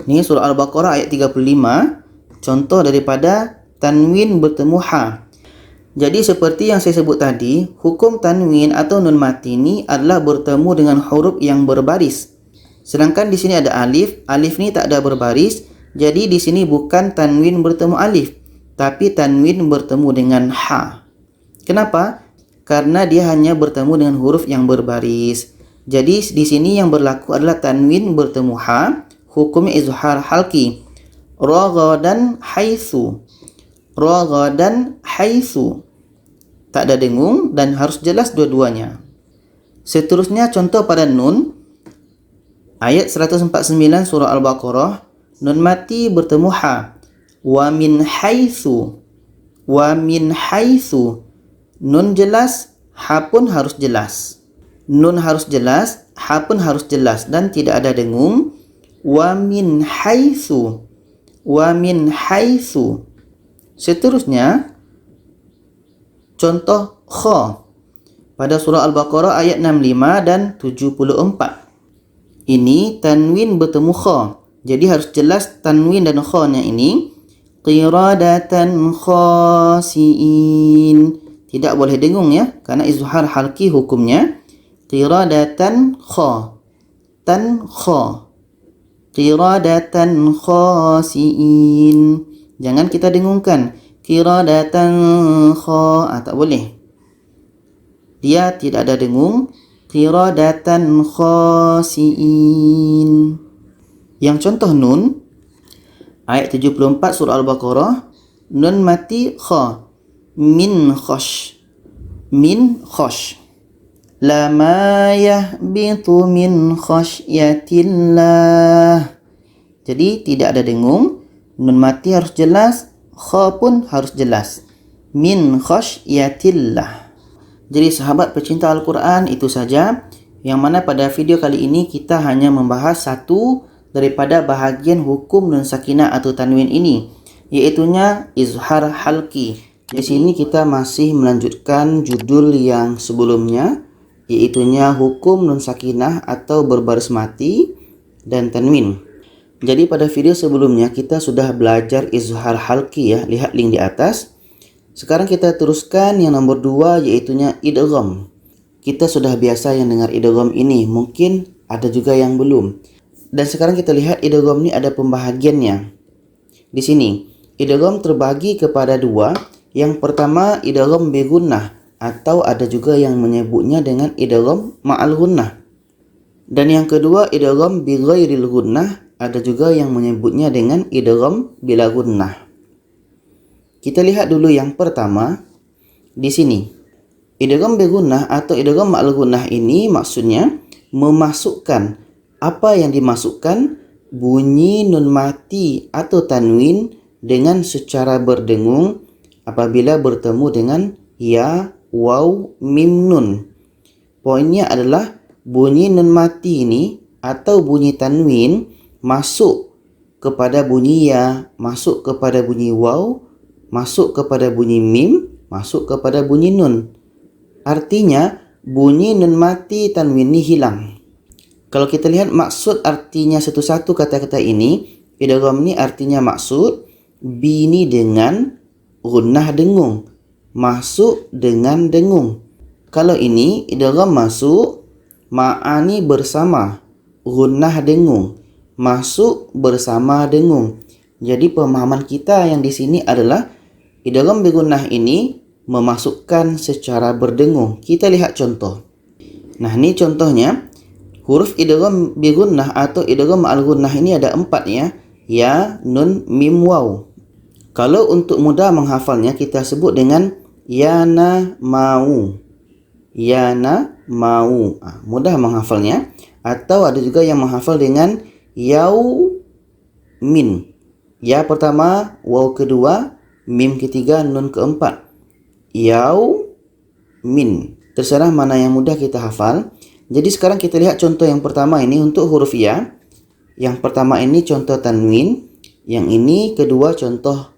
Ini surah Al-Baqarah ayat 35. Contoh daripada tanwin bertemu ha. Jadi seperti yang saya sebut tadi, hukum tanwin atau nun mati ini adalah bertemu dengan huruf yang berbaris. Sedangkan di sini ada alif. Alif ni tak ada berbaris. Jadi di sini bukan tanwin bertemu alif, tapi tanwin bertemu dengan ha. Kenapa? Karena dia hanya bertemu dengan huruf yang berbaris. Jadi di sini yang berlaku adalah tanwin bertemu ha, hukumnya izhar halqi. Raghadan haitsu. Raghadan haitsu. Tak ada dengung dan harus jelas dua-duanya. Seterusnya contoh pada nun. Ayat 149 surah Al-Baqarah. Nun mati bertemu ha. Wa min haitsu. Wa min haitsu. Nun jelas, ha pun harus jelas. Nun harus jelas, ha pun harus jelas dan tidak ada dengung. Wa min haitsu. Wa min haitsu. Seterusnya contoh kha pada surah Al-Baqarah ayat 65 dan 74. Ini tanwin bertemu kha. Jadi harus jelas tanwin dan kha-nya ini. qiradatan khasiin. Tidak boleh dengung ya, karena izhar halqi hukumnya qiradatan kha, tan kha, qiradatan khasiin. Jangan kita dengungkan qiradatan kha, tak boleh. Dia tidak ada dengung, qiradatan khasiin. Yang contoh nun, ayat 74 surah Al-Baqarah, nun mati kha, min khosh, min khosh. Lama yahbitu min khasyatillah. Jadi tidak ada dengung, nun mati harus jelas, kha pun harus jelas. Min khasyatillah. Jadi sahabat pecinta Al-Quran, itu saja yang mana pada video kali ini kita hanya membahas satu daripada bahagian hukum nun sakinah atau tanwin ini, iaitunya izhar halqi. Di sini kita masih melanjutkan judul yang sebelumnya, iaitunya hukum nun sakinah atau berbaris mati dan tanwin. Jadi pada video sebelumnya kita sudah belajar izhar halqi ya, lihat link di atas. Sekarang kita teruskan yang nomor 2, iaitunya idgham. Kita sudah biasa yang dengar idgham ini, mungkin ada juga yang belum. Dan sekarang kita lihat idgham ini ada pembahagiannya. Di sini idgham terbagi kepada dua. Yang pertama idgham bi gunnah, atau ada juga yang menyebutnya dengan idgham ma'al gunnah. Dan yang kedua idgham bi ghairil gunnah, ada juga yang menyebutnya dengan idgham bila gunnah. Kita lihat dulu yang pertama di sini. Idgham bi gunnah atau idgham ma'al gunnah ini maksudnya memasukkan, apa yang dimasukkan, bunyi nun mati atau tanwin dengan secara berdengung apabila bertemu dengan ya, waw, mim, nun. Poinnya adalah bunyi nun mati ini atau bunyi tanwin masuk kepada bunyi ya, masuk kepada bunyi waw, masuk kepada bunyi mim, masuk kepada bunyi nun. Artinya bunyi nun mati tanwin ini hilang. Kalau kita lihat maksud artinya satu-satu kata-kata ini, idgham ini artinya maksud, bini dengan gunnah dengung, masuk dengan dengung. Kalau ini idgham masuk, ma'ani bersama, gunnah dengung, masuk bersama dengung. Jadi pemahaman kita yang di sini adalah idgham bi gunnah ini memasukkan secara berdengung. Kita lihat contoh. Nah, ini contohnya. Huruf idgham bi gunnah atau idgham ma'al gunnah ini ada 4 ya. Ya, nun, mim, waw. Kalau untuk mudah menghafalnya kita sebut dengan yana mau. Yana mau. Mudah menghafalnya. Atau ada juga yang menghafal dengan yau min. Ya pertama, waw kedua, mim ketiga, nun keempat. Yau min. Terserah mana yang mudah kita hafal. Jadi sekarang kita lihat contoh yang pertama ini untuk huruf ya. Yang pertama ini contoh tanwin. Yang ini kedua contoh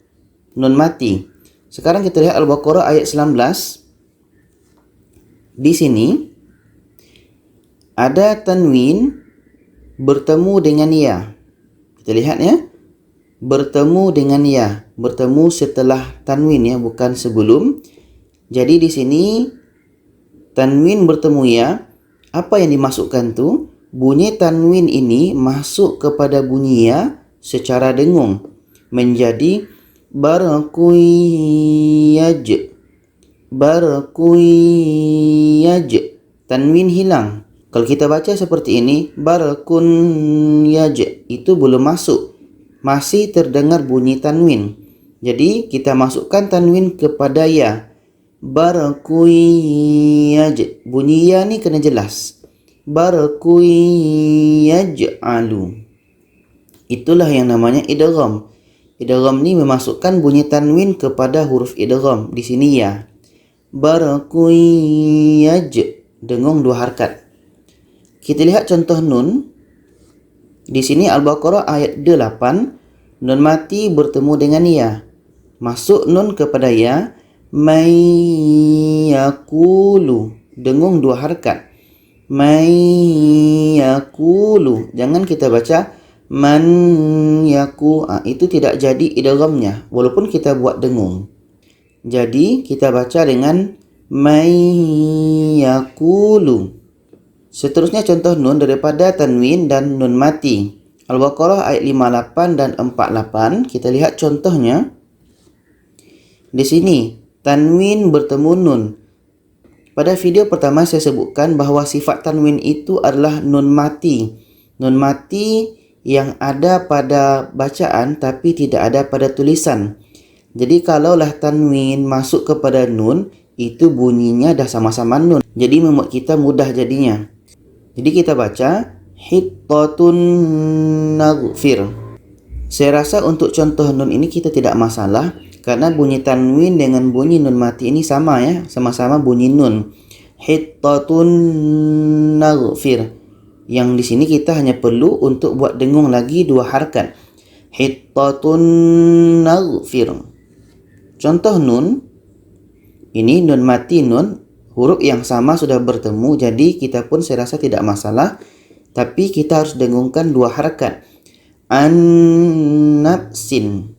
nun mati. Sekarang kita lihat Al-Baqarah ayat 19. Di sini ada tanwin bertemu dengan ya. Kita lihat ya. Bertemu dengan ya. Bertemu setelah tanwin ya, bukan sebelum. Jadi di sini tanwin bertemu ya. Apa yang dimasukkan tu? Bunyi tanwin ini masuk kepada bunyi ya secara dengung. Menjadi barquyaj. Barquyaj. Tanwin hilang. Kalau kita baca seperti ini, barqunyaj, itu belum masuk. Masih terdengar bunyi tanwin. Jadi kita masukkan tanwin kepada ya. Barquyaj. Bunyi ya ni kena jelas. Barquyaj'alu. Itulah yang namanya idgham. Idgham ni memasukkan bunyi tanwin kepada huruf idgham. Di sini ya. Barquyaj. Dengung 2 harakat. Kita lihat contoh nun. Di sini Al-Baqarah ayat 8. Nun mati bertemu dengan ya. Masuk nun kepada ya. Mayyakulu. Dengung 2 harakat. Mayyakulu. Jangan kita baca Man yaku. Itu tidak jadi idghamnya walaupun kita buat dengung. Jadi kita baca dengan may yakulu. Seterusnya contoh nun daripada tanwin dan nun mati. Al-Baqarah ayat 58 dan 48. Kita lihat contohnya. Di sini tanwin bertemu nun. Pada video pertama saya sebutkan bahawa sifat tanwin itu adalah nun mati. Nun mati yang ada pada bacaan tapi tidak ada pada tulisan. Jadi kalaulah tanwin masuk kepada nun, itu bunyinya dah sama-sama nun. Jadi membuat kita mudah jadinya. Jadi kita baca hittatun naghfir. Saya rasa untuk contoh nun ini kita tidak masalah karena bunyi tanwin dengan bunyi nun mati ini sama ya, sama-sama bunyi nun. Hittatun naghfir. Yang di sini kita hanya perlu untuk buat dengung lagi 2 harakat. Hittatun naghfir. Contoh nun ini nun mati nun, huruf yang sama sudah bertemu, jadi kita pun saya rasa tidak masalah. Tapi kita harus dengungkan 2 harakat. An-nafsin.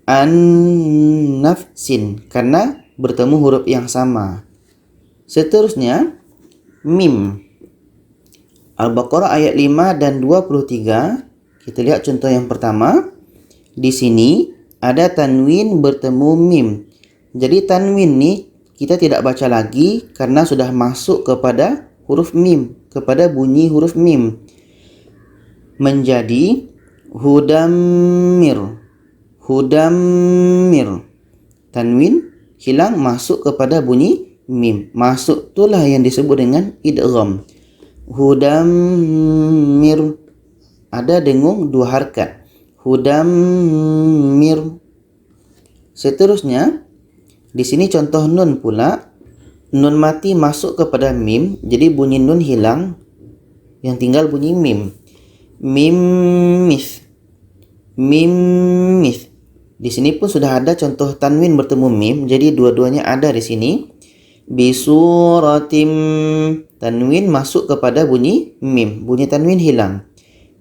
An-nafsin. Karena bertemu huruf yang sama. Seterusnya, mim. Al-Baqarah ayat 5 dan 23. Kita lihat contoh yang pertama. Di sini ada tanwin bertemu mim. Jadi tanwin ni kita tidak baca lagi karena sudah masuk kepada huruf mim, kepada bunyi huruf mim. Menjadi hudammir. Hudammir. Tanwin hilang masuk kepada bunyi mim. Masuk itulah yang disebut dengan idgham. Hudammir. Ada dengung 2 harakat. Hudammir. Seterusnya, di sini contoh nun pula. Nun mati masuk kepada mim, jadi bunyi nun hilang, yang tinggal bunyi mim. Mimmis. Mimmis. Di sini pun sudah ada contoh tanwin bertemu mim, jadi dua-duanya ada di sini. Bisuratim. Tanwin masuk kepada bunyi mim, bunyi tanwin hilang.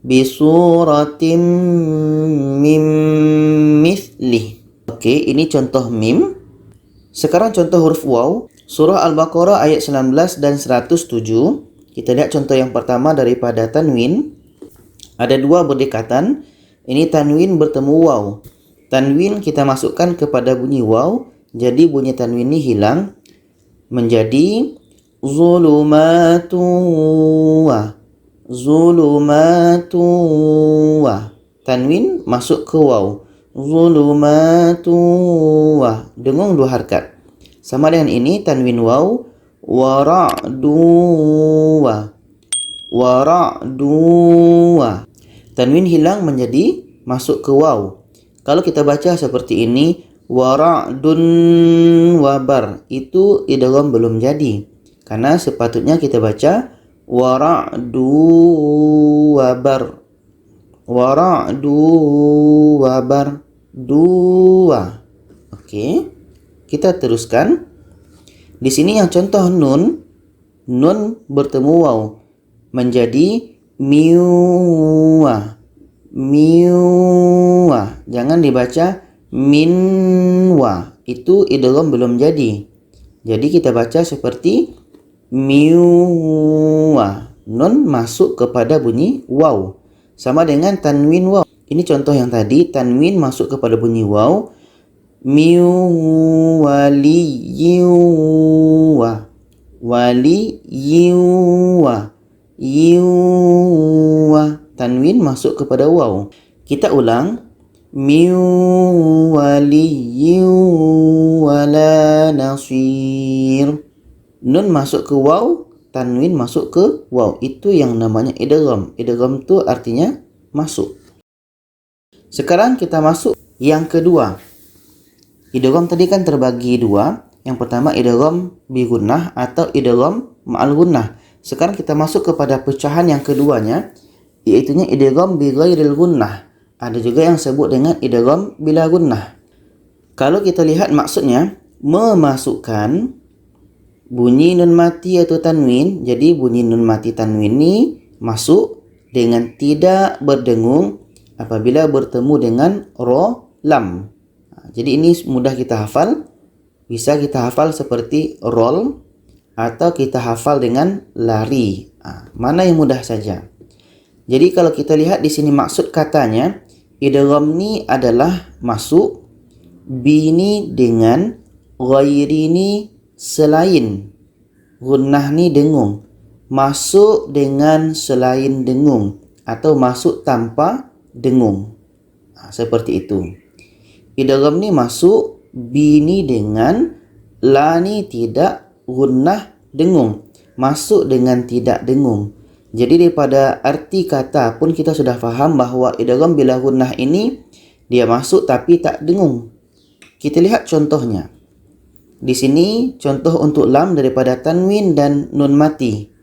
Bisuratim mim mithlih. Oke, ini contoh mim. Sekarang contoh huruf waw. Surah Al-Baqarah ayat 19 dan 107. Kita lihat contoh yang pertama daripada tanwin. Ada 2 berdekatan. Ini tanwin bertemu waw. Tanwin kita masukkan kepada bunyi waw. Jadi bunyi tanwin ini hilang. Menjadi zulumatu wa. Zulumatu wa. Tanwin masuk ke waw. Zulumatu wa. Dengung 2 harakat. Sama dengan ini tanwin waw. Wara'du wa. Wara'du wa. Tanwin hilang menjadi masuk ke waw. Kalau kita baca seperti ini, wara'dun wabar, itu idgham belum jadi. Karena sepatutnya kita baca wara'du wabar. Wara'du wabar. Dua. Oke. Kita teruskan. Di sini yang contoh nun, nun bertemu waw menjadi miwa. Miwa. Jangan dibaca minwa. Itu idgham belum jadi. Jadi kita baca seperti miwa. Nun masuk kepada bunyi waw. Sama dengan tanwin waw. Ini contoh yang tadi, tanwin masuk kepada bunyi waw. Waliyuwa. Waliyuwa. Yuwa. Tanwin masuk kepada waw. Kita ulang. Wala nasir. Nun masuk ke waw, tanwin masuk ke waw. Itu yang namanya idgham. Idgham itu artinya masuk. Sekarang kita masuk yang kedua. Idgham tadi kan terbagi 2. Yang pertama idgham bi gunnah atau idgham ma'al gunnah. Sekarang kita masuk kepada pecahan yang keduanya, iaitunya idgham bi ghairil gunnah. Ada juga yang sebut dengan idgham bila gunnah. Kalau kita lihat maksudnya, memasukkan bunyi nun mati atau tanwin. Jadi bunyi nun mati tanwin ini masuk dengan tidak berdengung apabila bertemu dengan ro, lam. Jadi ini mudah kita hafal. Bisa kita hafal seperti roll atau kita hafal dengan lari. Mana yang mudah saja. Jadi kalau kita lihat di sini maksud katanya, idgham ni adalah masuk, bini dengan, ghairi ni selain, gunnah ni dengung, masuk dengan selain dengung atau masuk tanpa dengung. Seperti itu. Idgham ni masuk, bini dengan, la ni tidak, gunnah dengung, masuk dengan tidak dengung. Jadi daripada arti kata pun kita sudah faham bahawa idgham bila gunnah ini dia masuk tapi tak dengung. Kita lihat contohnya. Di sini contoh untuk lam daripada tanwin dan nun mati.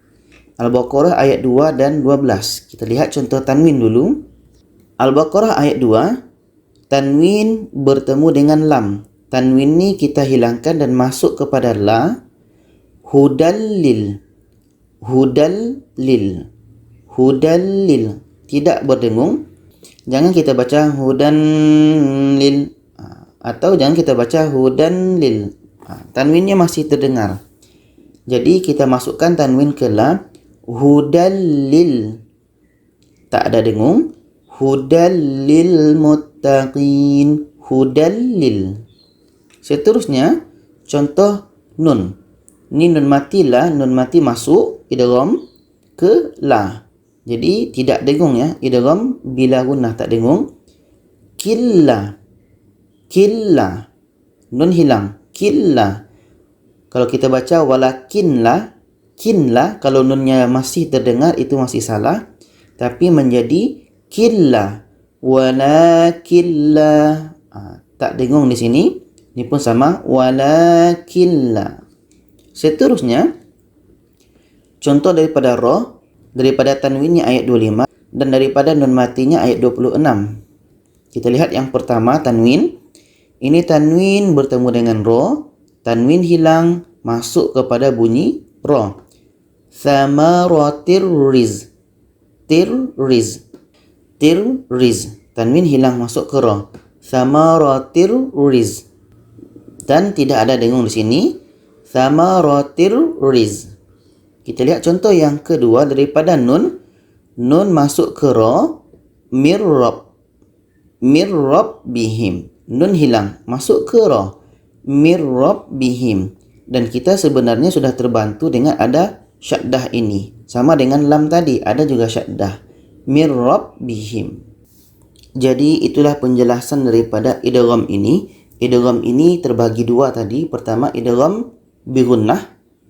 Al-Baqarah ayat 2 dan 12. Kita lihat contoh tanwin dulu. Al-Baqarah ayat 2, tanwin bertemu dengan lam. Tanwin ni kita hilangkan dan masuk kepada la. Hudallil. Hudallil. Hudallil. Tidak berdengung. Jangan kita baca hudanlil. Atau jangan kita baca hudanlil. Tanwinnya masih terdengar. Jadi kita masukkan tanwin ke la. Hudallil. Tak ada dengung. Hudallil muttaqin. Hudallil. Seterusnya, contoh nun. Ini nun mati la, nun mati masuk, idgham ke la. Jadi tidak dengung ya, idgham bila gunnah tak dengung. Killa. Killa. Nun hilang. Killa. Kalau kita baca walakinla, kinla, kalau nunnya masih terdengar itu masih salah. Tapi menjadi killa. Walakilla. Tak dengung di sini. Ini pun sama, walakilla. Seterusnya, contoh daripada roh, daripada tanwinnya ayat 25 dan daripada nun matinya ayat 26. Kita lihat yang pertama tanwin. Ini tanwin bertemu dengan roh, tanwin hilang, masuk kepada bunyi roh. Thamaratir riz. Tirriz. Tirriz. Tanwin hilang masuk ke roh. Thamaratir riz. Dan tidak ada dengung di sini. Thamaratir riz. Kita lihat contoh yang kedua daripada nun. Nun masuk ke ra. Mirrab. Mirrab bihim. Nun hilang. Masuk ke ra. Mirrab bihim. Dan kita sebenarnya sudah terbantu dengan ada syaddah ini. Sama dengan lam tadi. Ada juga syaddah. Mirrab bihim. Jadi itulah penjelasan daripada idgham ini. Idgham ini terbagi dua tadi. Pertama idgham bi gunnah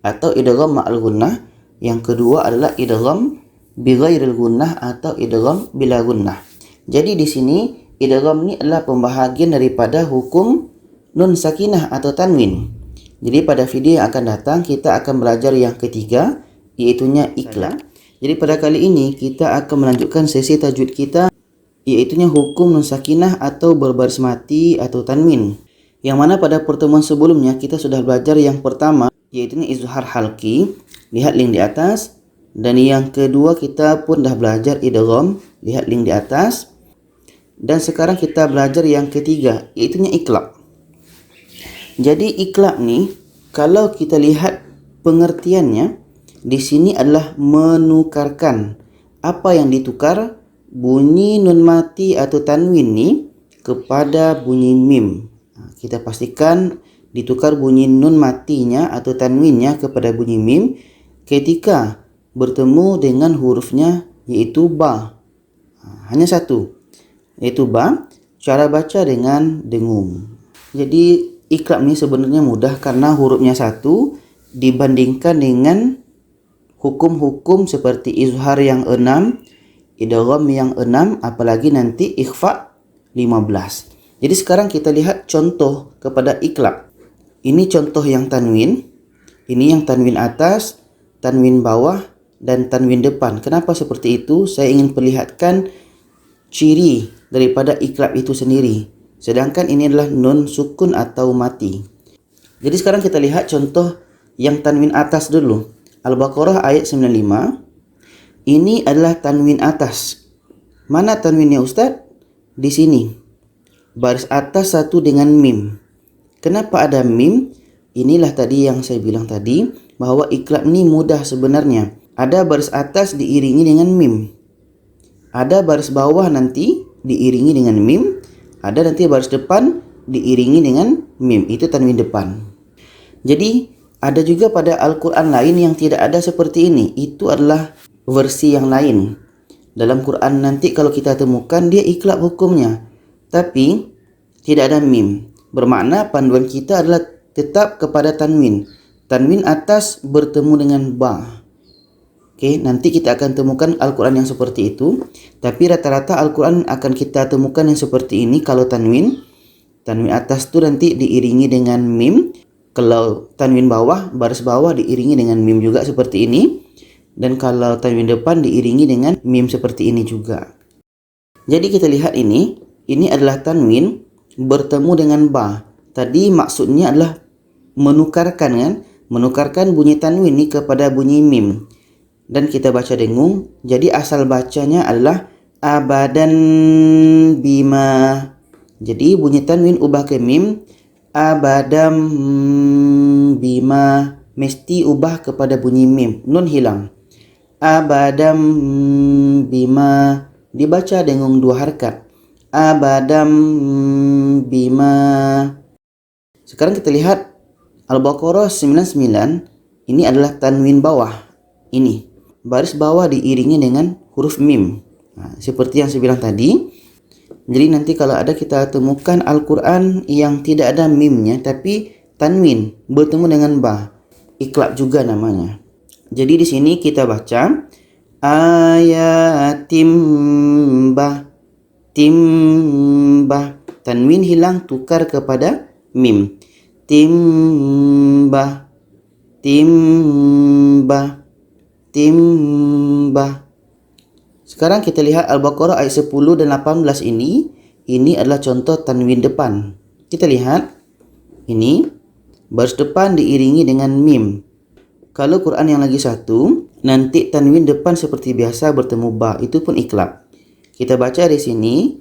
atau idgham ma'al gunnah. Yang kedua adalah idgham bi ghairil gunnah atau idgham bila gunnah. Jadi di sini idgham ni adalah pembahagian daripada hukum nun sakinah atau tanwin. Jadi pada video yang akan datang kita akan belajar yang ketiga, iaitunya iqlab. Jadi pada kali ini kita akan melanjutkan sesi tajwid kita, iaitunya hukum nun sakinah atau berbaris mati atau tanwin. Yang mana pada pertemuan sebelumnya kita sudah belajar yang pertama, iaitunya izhar halqi. Lihat link di atas. Dan yang kedua kita pun dah belajar idgham. Lihat link di atas. Dan sekarang kita belajar yang ketiga, iaitunya iqlab. Jadi iqlab ni kalau kita lihat pengertiannya, di sini adalah menukarkan. Apa yang ditukar? Bunyi nun mati atau tanwin ni kepada bunyi mim. Kita pastikan ditukar bunyi nun matinya atau tanwinnya kepada bunyi mim ketika bertemu dengan hurufnya iaitu ba. Hanya satu, iaitu ba. Cara baca dengan dengung. Jadi iqlab ni sebenarnya mudah karena hurufnya satu dibandingkan dengan hukum-hukum seperti izhar yang 6, idgham yang 6, apalagi nanti ikhfa 15. Jadi sekarang kita lihat contoh kepada iqlab. Ini contoh yang tanwin. Ini yang tanwin atas, tanwin bawah, dan tanwin depan. Kenapa seperti itu? Saya ingin perlihatkan ciri daripada iqlab itu sendiri. Sedangkan ini adalah nun sukun atau mati. Jadi sekarang kita lihat contoh yang tanwin atas dulu. Al-Baqarah ayat 95. Ini adalah tanwin atas. Mana tanwinnya Ustaz? Di sini. Baris atas satu dengan mim. Kenapa ada mim? Inilah tadi yang saya bilang tadi, bahwa iklab ni mudah sebenarnya. Ada baris atas diiringi dengan mim. Ada baris bawah nanti diiringi dengan mim. Ada nanti baris depan diiringi dengan mim. Itu tanwin depan. Jadi ada juga pada Al-Quran lain yang tidak ada seperti ini. Itu adalah versi yang lain. Dalam Quran nanti kalau kita temukan dia iklab hukumnya. Tapi tidak ada mim. Bermakna panduan kita adalah tetap kepada tanwin. Tanwin atas bertemu dengan ba. Okey, nanti kita akan temukan Al-Quran yang seperti itu. Tapi rata-rata Al-Quran akan kita temukan yang seperti ini kalau tanwin. Tanwin atas tu nanti diiringi dengan mim. Kalau tanwin bawah, baris bawah diiringi dengan mim juga seperti ini. Dan kalau tanwin depan diiringi dengan mim seperti ini juga. Jadi kita lihat ini adalah tanwin bertemu dengan ba. Tadi maksudnya adalah menukarkan kan? Menukarkan bunyi tanwin ini kepada bunyi mim. Dan kita baca dengung. Jadi asal bacanya adalah abadan bima. Jadi bunyi tanwin ubah ke mim. Abadam bima. Mesti ubah kepada bunyi mim. Nun hilang. Abadam bima. Dibaca dengung 2 harakat. Abadam bima. Sekarang kita lihat Al-Baqarah 99. Ini adalah tanwin bawah. Ini. Baris bawah diiringi dengan huruf mim. Seperti yang saya bilang tadi. Jadi nanti kalau ada kita temukan Al-Quran yang tidak ada mimnya tapi tanwin bertemu dengan ba. Iklab juga namanya. Jadi di sini kita baca ayatim ba. Timbah. Tanwin hilang tukar kepada mim. Timbah. Timbah. Timbah. Sekarang kita lihat Al-Baqarah ayat 10 dan 18 ini. Ini adalah contoh tanwin depan. Kita lihat. Ini. Baris depan diiringi dengan mim. Kalau Quran yang lagi satu, nanti tanwin depan seperti biasa bertemu ba. Itu pun iklab. Kita baca di sini.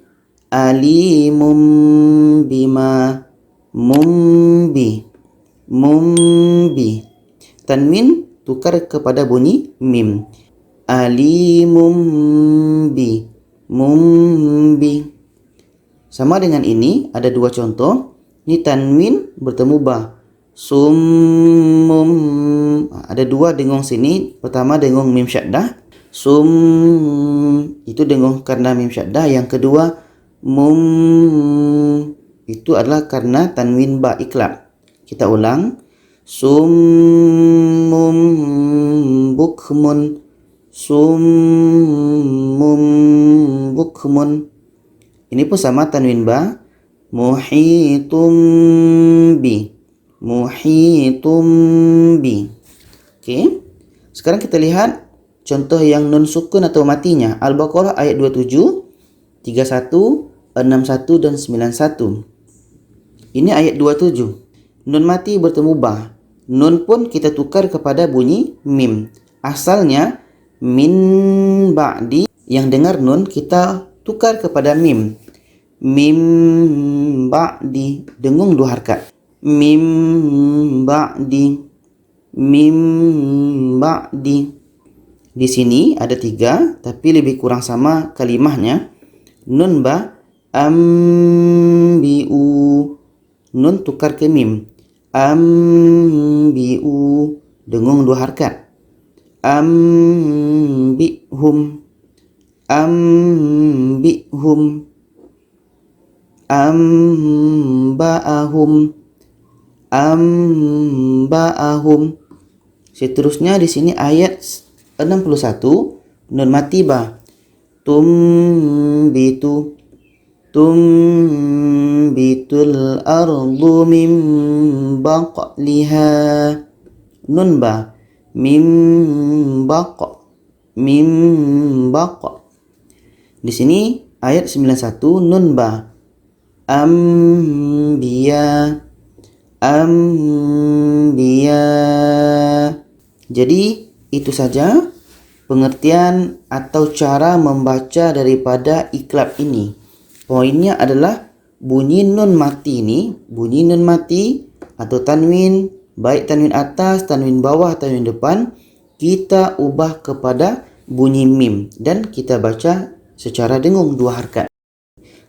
Alimum bima. Mumbi. Mumbi. Tanwin tukar kepada bunyi mim. Alimum bi. Mumbi. Sama dengan ini ada 2 contoh. Ini tanwin bertemu ba. Summum. Ada 2 dengung sini. Pertama dengung mim syaddah. Sum. Itu dengung karena mim syaddah. Yang kedua mum. Itu adalah karena tanwin ba iklab. Kita ulang. Summum bukmun. Summum bukmun. Ini pun sama tanwin ba. Muhitum bi. Muhitum bi. Okey. Sekarang kita lihat contoh yang nun sukun atau matinya. Al-Baqarah ayat 27, 31, 61 dan 91. Ini ayat 27. Nun mati bertemu ba. Nun pun kita tukar kepada bunyi mim. Asalnya min ba'di, yang dengar nun kita tukar kepada mim. Mim ba'di, dengung 2 harakat. Mim ba'di. Mim ba'di. Di sini ada 3 tapi lebih kurang sama kalimahnya. Nun ba ambiu. Nun tukar ke mim. Ambiu, dengung 2 harakat. Ambihum. Ambihum. Amba'ahum. Amba'ahum. Seterusnya di sini ayat 61 nun mati ba. Tumbitu. Tumbitul ardu min baqliha. Nun ba. Min baq. Min baq. Di sini ayat 91 nun ba. Ambiya. Ambiya. Jadi itu saja pengertian atau cara membaca daripada iklab ini. Poinnya adalah bunyi nun mati ini, bunyi nun mati atau tanwin, baik tanwin atas, tanwin bawah, tanwin depan, kita ubah kepada bunyi mim dan kita baca secara dengung 2 harakat.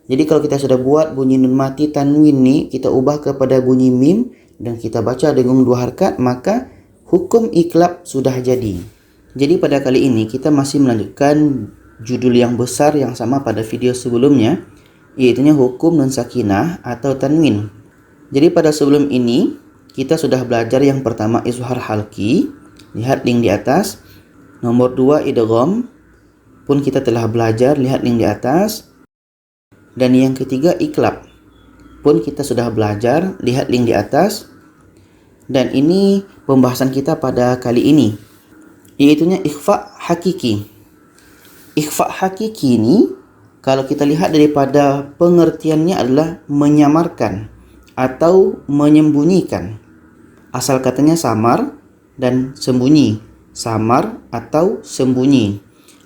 Jadi kalau kita sudah buat bunyi nun mati tanwin ni, kita ubah kepada bunyi mim dan kita baca dengung 2 harakat, maka hukum iklab sudah jadi. Jadi pada kali ini kita masih melanjutkan judul yang besar yang sama pada video sebelumnya, iaitunya hukum nun sakinah atau tanwin. Jadi pada sebelum ini kita sudah belajar yang pertama izhar halqi, lihat link di atas. Nomor 2 idgham pun kita telah belajar, lihat link di atas. Dan yang ketiga iklab pun kita sudah belajar, lihat link di atas. Dan ini pembahasan kita pada kali ini, iaitunya ikhfa hakiki. Ikhfa hakiki ini kalau kita lihat daripada pengertiannya adalah menyamarkan atau menyembunyikan. Asal katanya samar dan sembunyi. Samar atau sembunyi.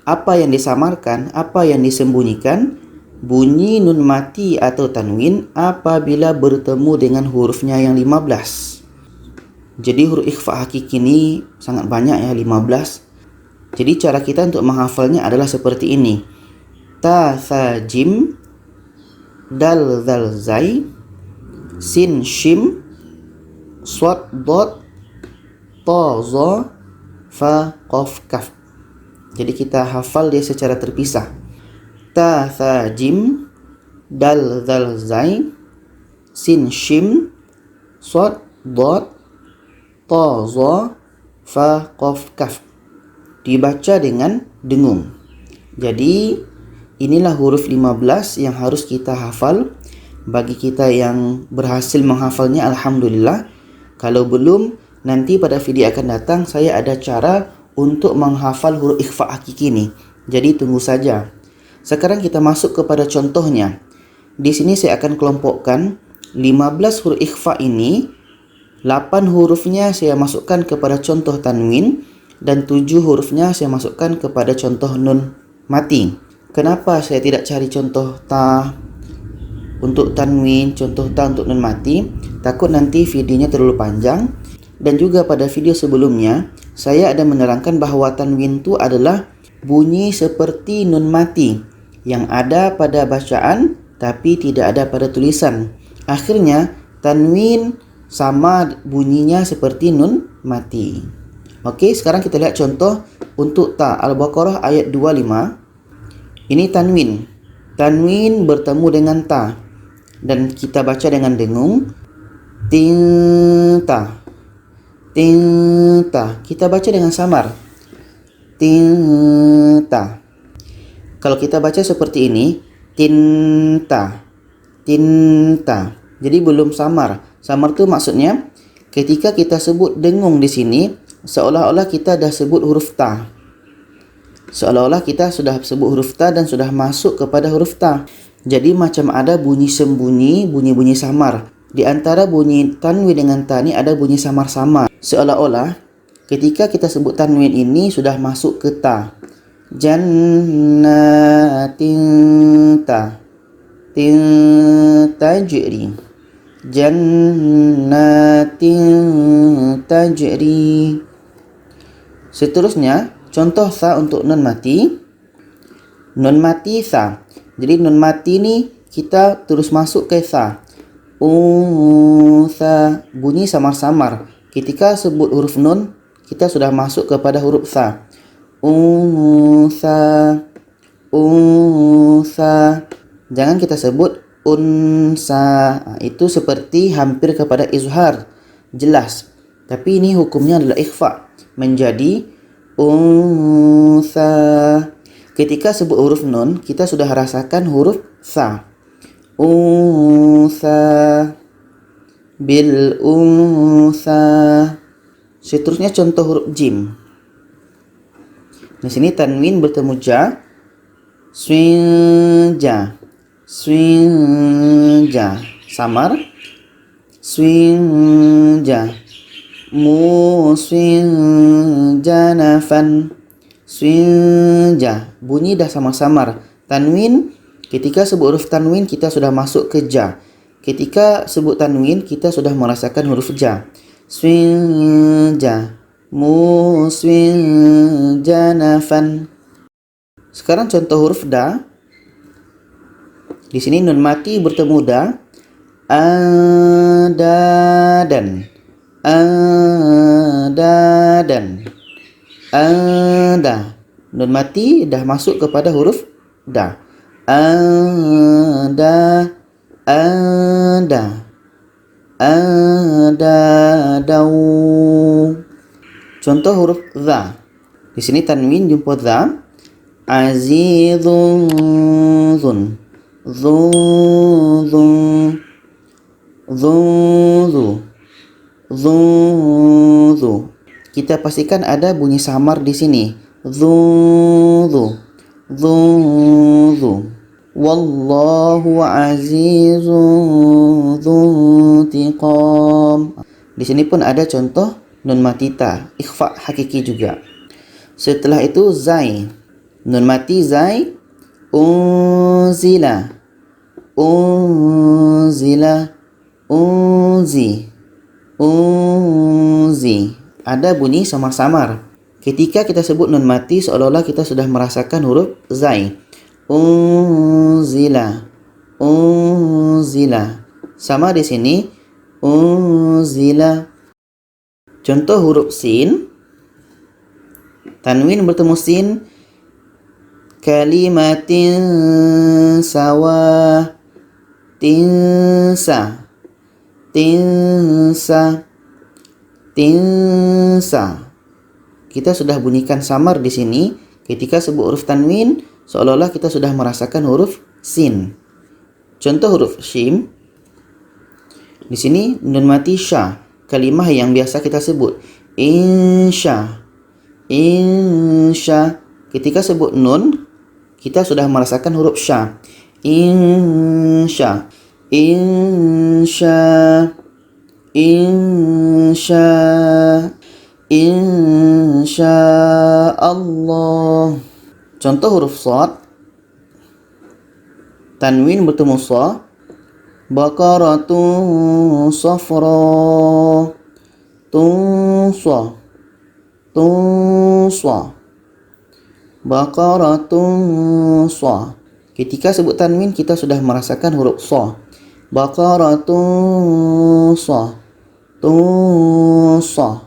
Apa yang disamarkan, apa yang disembunyikan? Bunyi nun mati atau tanwin apabila bertemu dengan hurufnya yang 15. Jadi huruf ikhfa hakiki ini sangat banyak ya, 15. Jadi cara kita untuk menghafalnya adalah seperti ini. Ta, tha, jim, dal, zal, zai, sin, shim, swad, dot, ta, za, fa, qaf, kaf. Jadi kita hafal dia secara terpisah. Ta, tha, jim, dal, zal, zai, sin, shim, swad, dot, ta, za, fa, qaf, kaf. Dibaca dengan dengung. Jadi inilah huruf 15 yang harus kita hafal. Bagi kita yang berhasil menghafalnya, alhamdulillah. Kalau belum, nanti pada video akan datang saya ada cara untuk menghafal huruf ikhfa hakiki ini. Jadi tunggu saja. Sekarang kita masuk kepada contohnya. Di sini saya akan kelompokkan 15 huruf ikhfa ini. 8 hurufnya saya masukkan kepada contoh tanwin dan 7 hurufnya saya masukkan kepada contoh nun mati. Kenapa saya tidak cari contoh ta untuk tanwin, contoh ta untuk nun mati? Takut nanti videonya terlalu panjang. Dan juga pada video sebelumnya saya ada menerangkan bahawa tanwin itu adalah bunyi seperti nun mati yang ada pada bacaan tapi tidak ada pada tulisan. Akhirnya tanwin sama bunyinya seperti nun mati. Okey, sekarang kita lihat contoh untuk ta. Al-Baqarah ayat 25. Ini tanwin. Tanwin bertemu dengan ta dan kita baca dengan dengung. Tinta. Tinta. Kita baca dengan samar. Tinta. Kalau kita baca seperti ini, tinta. Tinta. Jadi belum samar. Samar tu maksudnya ketika kita sebut dengung di sini, seolah-olah kita dah sebut huruf ta. Seolah-olah kita sudah sebut huruf ta dan sudah masuk kepada huruf ta. Jadi macam ada bunyi sembunyi, bunyi-bunyi samar. Di antara bunyi tanwin dengan ta ni ada bunyi samar-samar. Seolah-olah ketika kita sebut tanwin ini sudah masuk ke ta. Jannatin ta. Tajri. Jannatin tajri. Seterusnya contoh sa untuk nun mati. Nun mati sa. Jadi nun mati ni kita terus masuk ke sa. Sa. Bunyi samar-samar. Ketika sebut huruf nun, kita sudah masuk kepada huruf sa. Sa. Sa. Jangan kita sebut unsa. Itu seperti hampir kepada izhar, jelas. Tapi ini hukumnya adalah ikhfa, menjadi unsa. Ketika sebut huruf nun, kita sudah rasakan huruf sa. Unsa bil unsa. Seterusnya contoh huruf jim. Di sini tanwin bertemu ja. Swinja. Swinja. Samar. Swinja. Muswinjanafan. swinja. Bunyi dah samar-samar. Tanwin, ketika sebut huruf tanwin kita sudah masuk ke ja. Ketika sebut tanwin kita sudah merasakan huruf ja. Swinja, muswinjanafan. Sekarang contoh huruf da. Di sini nun mati bertemu da. Adadan, adadan, ada. Nun mati dah masuk kepada huruf da. Ada, ada, ada, dau. Contoh huruf za. Di sini tanwin jumpa za. Azizun, zun, zun, zun, zun, zun, zun. Kita pastikan ada bunyi samar di sini. Zun, zun, zun, zun. Wallahu azizun dzuntiqam. Di sini pun ada contoh nun mati ta, ikhfa hakiki juga. Setelah itu zai. Nun mati zai. Unzila, unzila, unzi, unzi. Ada bunyi samar-samar. Ketika kita sebut nun mati seolah-olah kita sudah merasakan huruf zai. Unzila, unzila. Sama di sini. Unzila. Contoh huruf sin. Tanwin bertemu sin. Kalimatin sawa, tinsa, tinsa, tinsa. Kita sudah bunyikan samar di sini. Ketika sebut huruf tanwin, seolah-olah kita sudah merasakan huruf sin. Contoh huruf shim. Di sini nun mati sya, kalimah yang biasa kita sebut. Insya, insya. Ketika sebut nun, kita sudah merasakan huruf sya. Insya, insya, insya, insya Allah. Contoh huruf shad. Tanwin bertemu sha. Baqaratun safra, tunsa, tunsa. Baqaratun sha. Ketika sebut tanwin kita sudah merasakan huruf sha. Baqaratun sha, tunsa.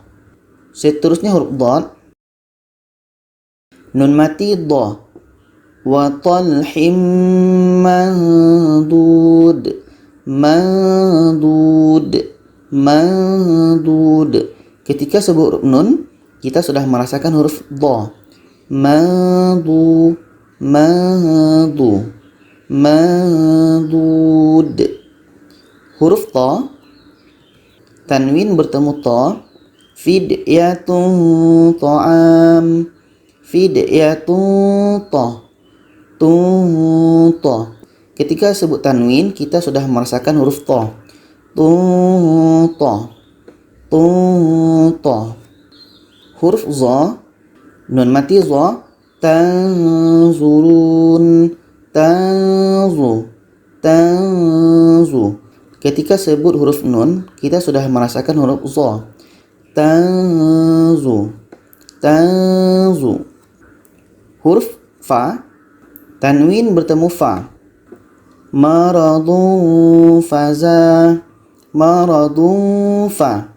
Seterusnya huruf dad. Nun mati dha. Wa talhim mandud, mandud, mandud. Ketika sebut huruf nun kita sudah merasakan huruf dha. Madu, madu, madud. Huruf ta. Tanwin bertemu ta. Fidyatun ta'am, fidyatun ta, ta. Ketika sebut tanwin kita sudah merasakan huruf ta. Ta, ta. Huruf za. Nun mati za. Tanzurun, tanzu, tanzu. Ketika sebut huruf nun kita sudah merasakan huruf za. Tanzu, tanzu. Huruf fa. Tanwin bertemu fa. Maradun faza, maradun fa,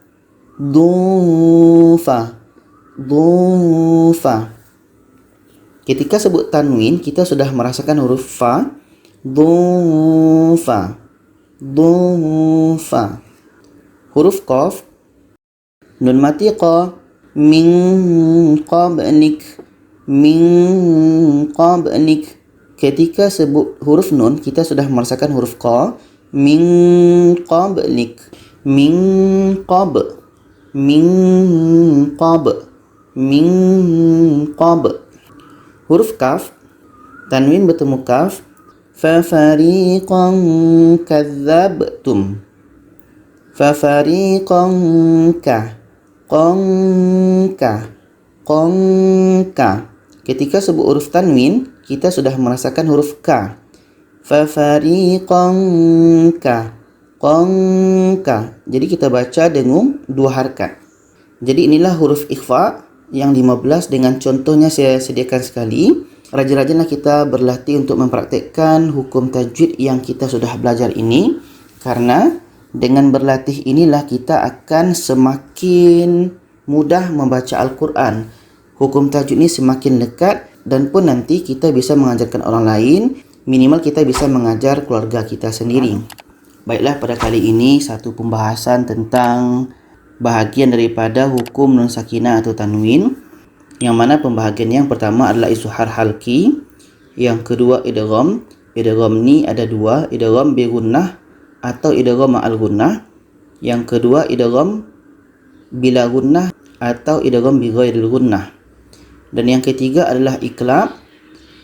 dufa, dufa. Ketika sebut tanwin kita sudah merasakan huruf fa. Dufa, dufa. Huruf qaf. Nun mati qa. Min qablik, min qablik. Ketika sebut huruf nun kita sudah merasakan huruf qa. Min qablik, min qab, min qab, min qab. Huruf kaf. Tanwin bertemu kaf. Fa fariqan kadzabtum, fa fariqan ka, qanka, qanka. Ketika sebut huruf tanwin, kita sudah merasakan huruf ka. Fafariqan ka. Qanka. Jadi kita baca dengung 2 harakat. Jadi inilah huruf ikhfa yang 15 dengan contohnya saya sediakan sekali. Rajin-rajinlah kita berlatih untuk mempraktekkan hukum tajwid yang kita sudah belajar ini, karena dengan berlatih inilah kita akan semakin mudah membaca Al-Quran. Hukum tajwid ini semakin lekat dan pun nanti kita bisa mengajarkan orang lain, minimal kita bisa mengajar keluarga kita sendiri. Baiklah, pada kali ini satu pembahasan tentang bahagian daripada hukum nun sakinah atau tanwin, yang mana pembahagian yang pertama adalah izhar halqi, yang kedua idgham. Idgham ni ada 2, idgham bi gunnah atau idgham ma'al gunnah. Yang kedua idgham bila gunnah atau idgham bi ghairil gunnah. Dan yang ketiga adalah iqlab.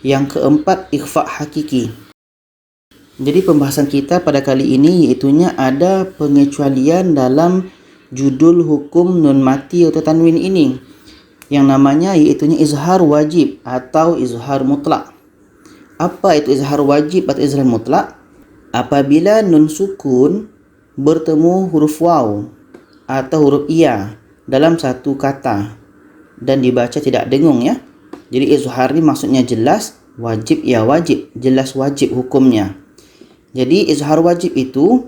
Yang keempat ikhfa hakiki. Jadi pembahasan kita pada kali ini iaitunya ada pengecualian dalam judul hukum nun mati atau tanwin ini, yang namanya iaitunya izhar wajib atau izhar mutlak. Apa itu izhar wajib atau izhar mutlak? Apabila nun sukun bertemu huruf waw atau huruf iya dalam satu kata dan dibaca tidak dengung ya. Jadi izhar ini maksudnya jelas, wajib ya wajib, jelas wajib hukumnya. Jadi izhar wajib itu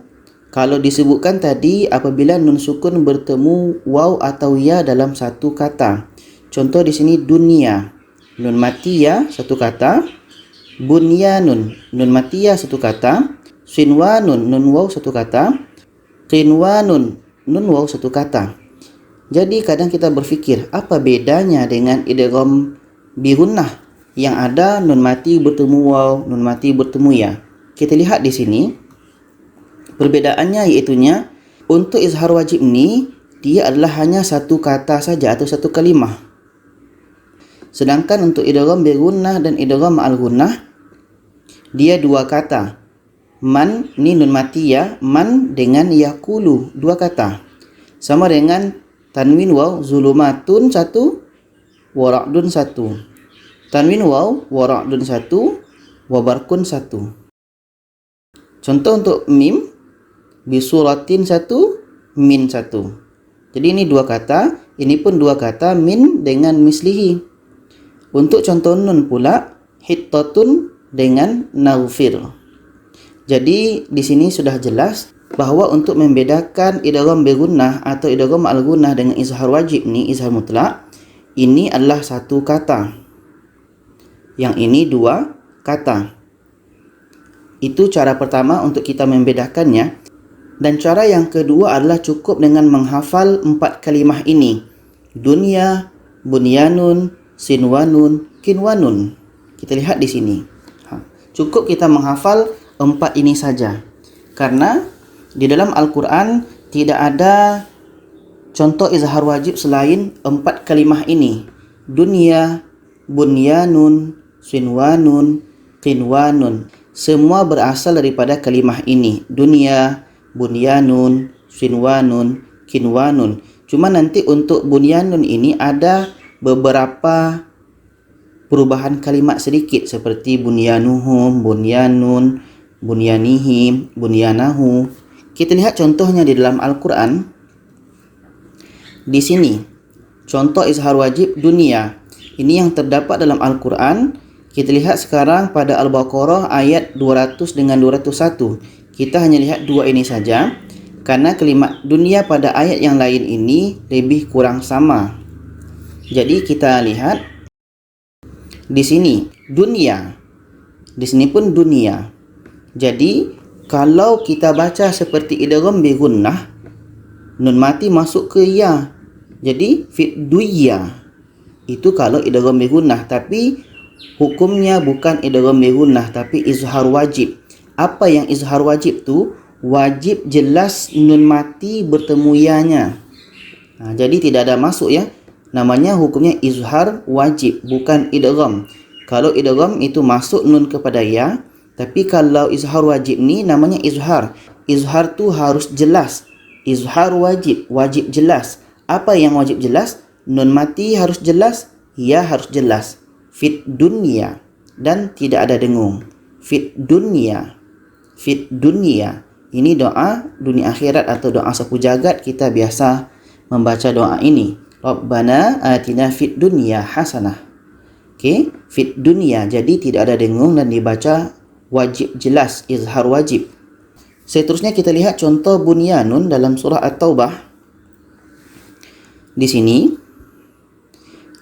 kalau disebutkan tadi apabila nun sukun bertemu waw atau ya dalam satu kata. Contoh di sini dunia, nun mati ya satu kata. Bunyanun, nun mati ya satu kata. Sinwanun, nun waw satu kata. Qinwanun, nun waw satu kata. Jadi kadang kita berfikir apa bedanya dengan idgham bi gunnah yang ada nun mati bertemu waw, nun mati bertemu ya. Kita lihat di sini perbedaannya iaitunya untuk izhar wajib ini dia adalah hanya satu kata saja atau satu kalimah. Sedangkan untuk idgham bi gunnah dan idgham ma'al gunnah dia 2 kata. Man ni nun mati ya, man dengan yaqulu 2 kata. Sama dengan tanwin waw zulumatun 1, wara'dun 1. Tanwin waw wara'dun 1, wabarkun 1. Contoh untuk mim, bisuratin 1, min 1. Jadi ini 2 kata, ini pun 2 kata min dengan mislihi. Untuk contoh nun pula, hittatun dengan naghfir. Jadi di sini sudah jelas bahwa untuk membedakan idgham bi gunnah atau idgham ma'al gunnah dengan izhar wajib ni, izhar mutlak, ini adalah satu kata. Yang ini 2 kata. Itu cara pertama untuk kita membedakannya. Dan cara yang kedua adalah cukup dengan menghafal 4 kalimah ini. Dunia, bunyanun, sinwanun, kinwanun. Kita lihat di sini. Cukup kita menghafal 4 ini saja. Karena di dalam Al-Quran tidak ada contoh izhar wajib selain 4 kalimah ini. Dunia, bunyanun, sinwanun, kinwanun. Semua berasal daripada kalimah ini. Dunia, bunyanun, sinwanun, kinwanun. Cuma nanti untuk bunyanun ini ada beberapa perubahan kalimat sedikit seperti bunyanuhum, bunyanun, bunyanihim, bunyanahu. Kita lihat contohnya di dalam Al-Quran. Di sini contoh izhar wajib dunia. Ini yang terdapat dalam Al-Quran. Kita lihat sekarang pada Al-Baqarah ayat 200 dengan 201. Kita hanya lihat 2 ini saja, karena kalimat dunia pada ayat yang lain ini lebih kurang sama. Jadi kita lihat di sini dunia, di sini pun dunia. Jadi kalau kita baca seperti idgham bi gunnah, nun mati masuk ke ya. Jadi fit duya. Itu kalau idgham bi gunnah, tapi hukumnya bukan idgham bi gunnah tapi izhar wajib. Apa yang izhar wajib tu? Wajib jelas nun mati bertemu ya-nya. Jadi tidak ada masuk ya. Namanya hukumnya izhar wajib, bukan idgham. Kalau idgham itu masuk nun kepada ya, tapi kalau izhar wajib ni namanya izhar. Izhar tu harus jelas. Izhar wajib, wajib jelas. Apa yang wajib jelas? Nun mati harus jelas, ya harus jelas. Fit dunya, dan tidak ada dengung. Fit dunya, fit dunya. Ini doa dunia akhirat atau doa sapu jagat, kita biasa membaca doa ini. Rabbana atina fid dunya hasanah. Okey, fit dunya, jadi tidak ada dengung dan dibaca wajib jelas, izhar wajib. Seterusnya kita lihat contoh bunyanun dalam surah At-Taubah. Di sini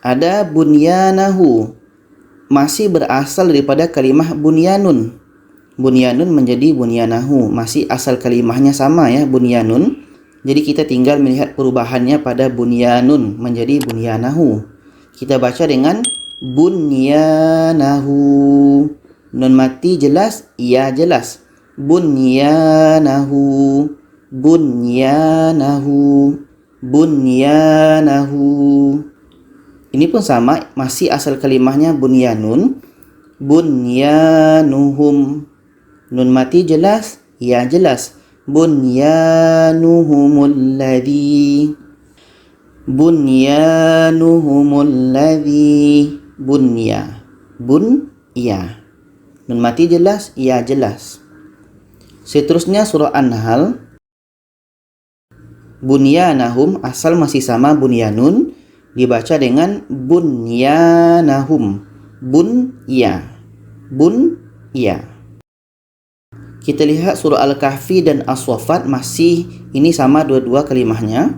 ada bunyanahu, masih berasal daripada kalimah bunyanun. Bunyanun menjadi bunyanahu, masih asal kalimahnya sama ya, bunyanun. Jadi kita tinggal melihat perubahannya pada bunyanun menjadi bunyanahu. Kita baca dengan bunyanahu. Nun mati jelas, ya jelas. Bunyanahu, bunyanahu, bunyanahu. Ini pun sama, masih asal kalimahnya bunyanun. Bunyanuhum. Nun mati jelas, ya jelas. Bunyanuhumul ladzi. Bunyanuhumul ladzi. Bunya. Bun, ya. Nun mati jelas, ya jelas. Seterusnya surah An-Nahl. Bunyanahum, asal masih sama bunyanun, dibaca dengan bunyanahum. Bun, ya. Bun, ya. Kita lihat surah Al-Kahfi dan As-Saffat, masih ini sama dua-dua kalimahnya.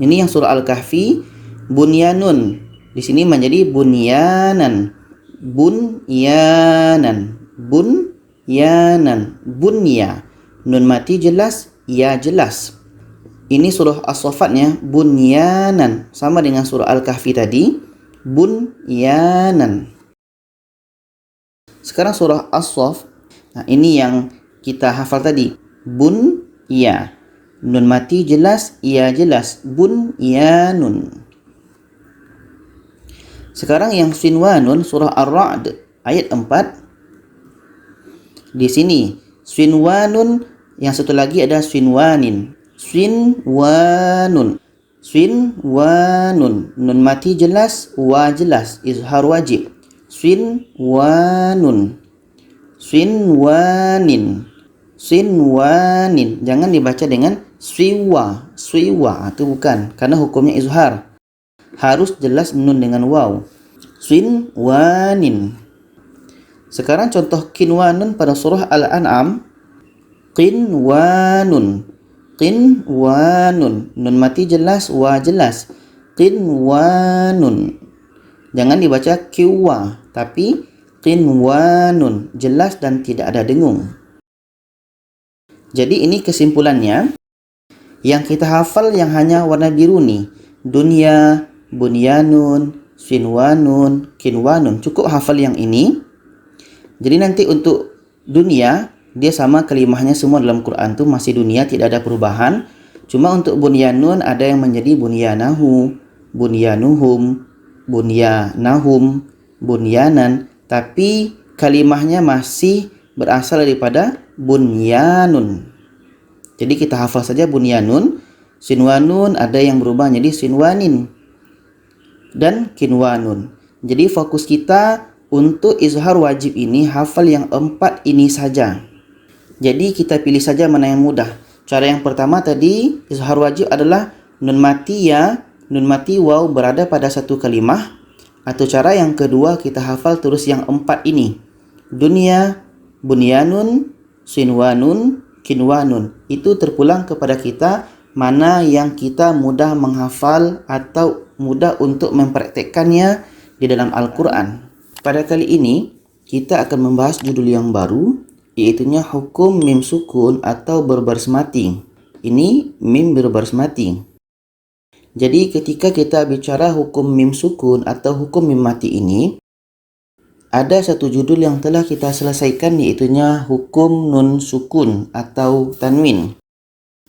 Ini yang surah Al-Kahfi, bunyanun. Di sini menjadi bunyanan. Bunyanan. Bunyanan. Bunya. Nun mati jelas, ya jelas. Ini surah As-Saffatnya bunyanan, sama dengan surah Al-Kahfi tadi, bunyanan. Sekarang surah As-Saff. Nah, ini yang kita hafal tadi. Bun, ya. Nun mati jelas, ya jelas. Bunyanun. Sekarang yang sinwanun, surah Ar-Ra'd ayat 4. Di sini sinwanun, yang satu lagi ada sinwanin. Sinwanun. Sinwanun. Nun mati jelas, wa jelas. Izhar wajib. Sinwanun. Sinwanin. Sinwanin. Jangan dibaca dengan swiwa. Swiwa itu bukan, karena hukumnya izhar. Harus jelas nun dengan waw. Sinwanin. Sekarang contoh kinwanun pada surah Al-An'am. Qinwanun. Qinwanun. Nun mati jelas, wa jelas. Qinwanun. Jangan dibaca kiwa, tapi qinwanun, jelas dan tidak ada dengung. Jadi ini kesimpulannya, yang kita hafal yang hanya warna biru nih, dunya, bunyanun, sinwanun, kinwanun, cukup hafal yang ini. Jadi nanti untuk dunia, dia sama kalimahnya semua dalam Quran tuh masih dunia, tidak ada perubahan. Cuma untuk bunyanun ada yang menjadi bunyanahu, bunyanuhum, bunyanahum, bunyanan, tapi kalimahnya masih berasal daripada bunyanun. Jadi kita hafal saja bunyanun. Sinwanun ada yang berubah menjadi sinwanin dan kinwanun. Jadi fokus kita untuk izhar wajib ini hafal yang 4 ini saja. Jadi kita pilih saja mana yang mudah. Cara yang pertama tadi, izhar wajib adalah nun mati ya, nun mati waw berada pada satu kalimah. Atau cara yang kedua, kita hafal terus yang 4 ini. Dunia, bunyanun, sinwanun, kinwanun. Itu terpulang kepada kita mana yang kita mudah menghafal atau mudah untuk mempraktekkannya di dalam Al-Quran. Pada kali ini, kita akan membahas judul yang baru, iaitunya hukum mim sukun atau berbaris mati. Ini mim berbaris mati. Jadi ketika kita bicara hukum mim sukun atau hukum mim mati ini, ada satu judul yang telah kita selesaikan, iaitunya hukum nun sukun atau tanwin.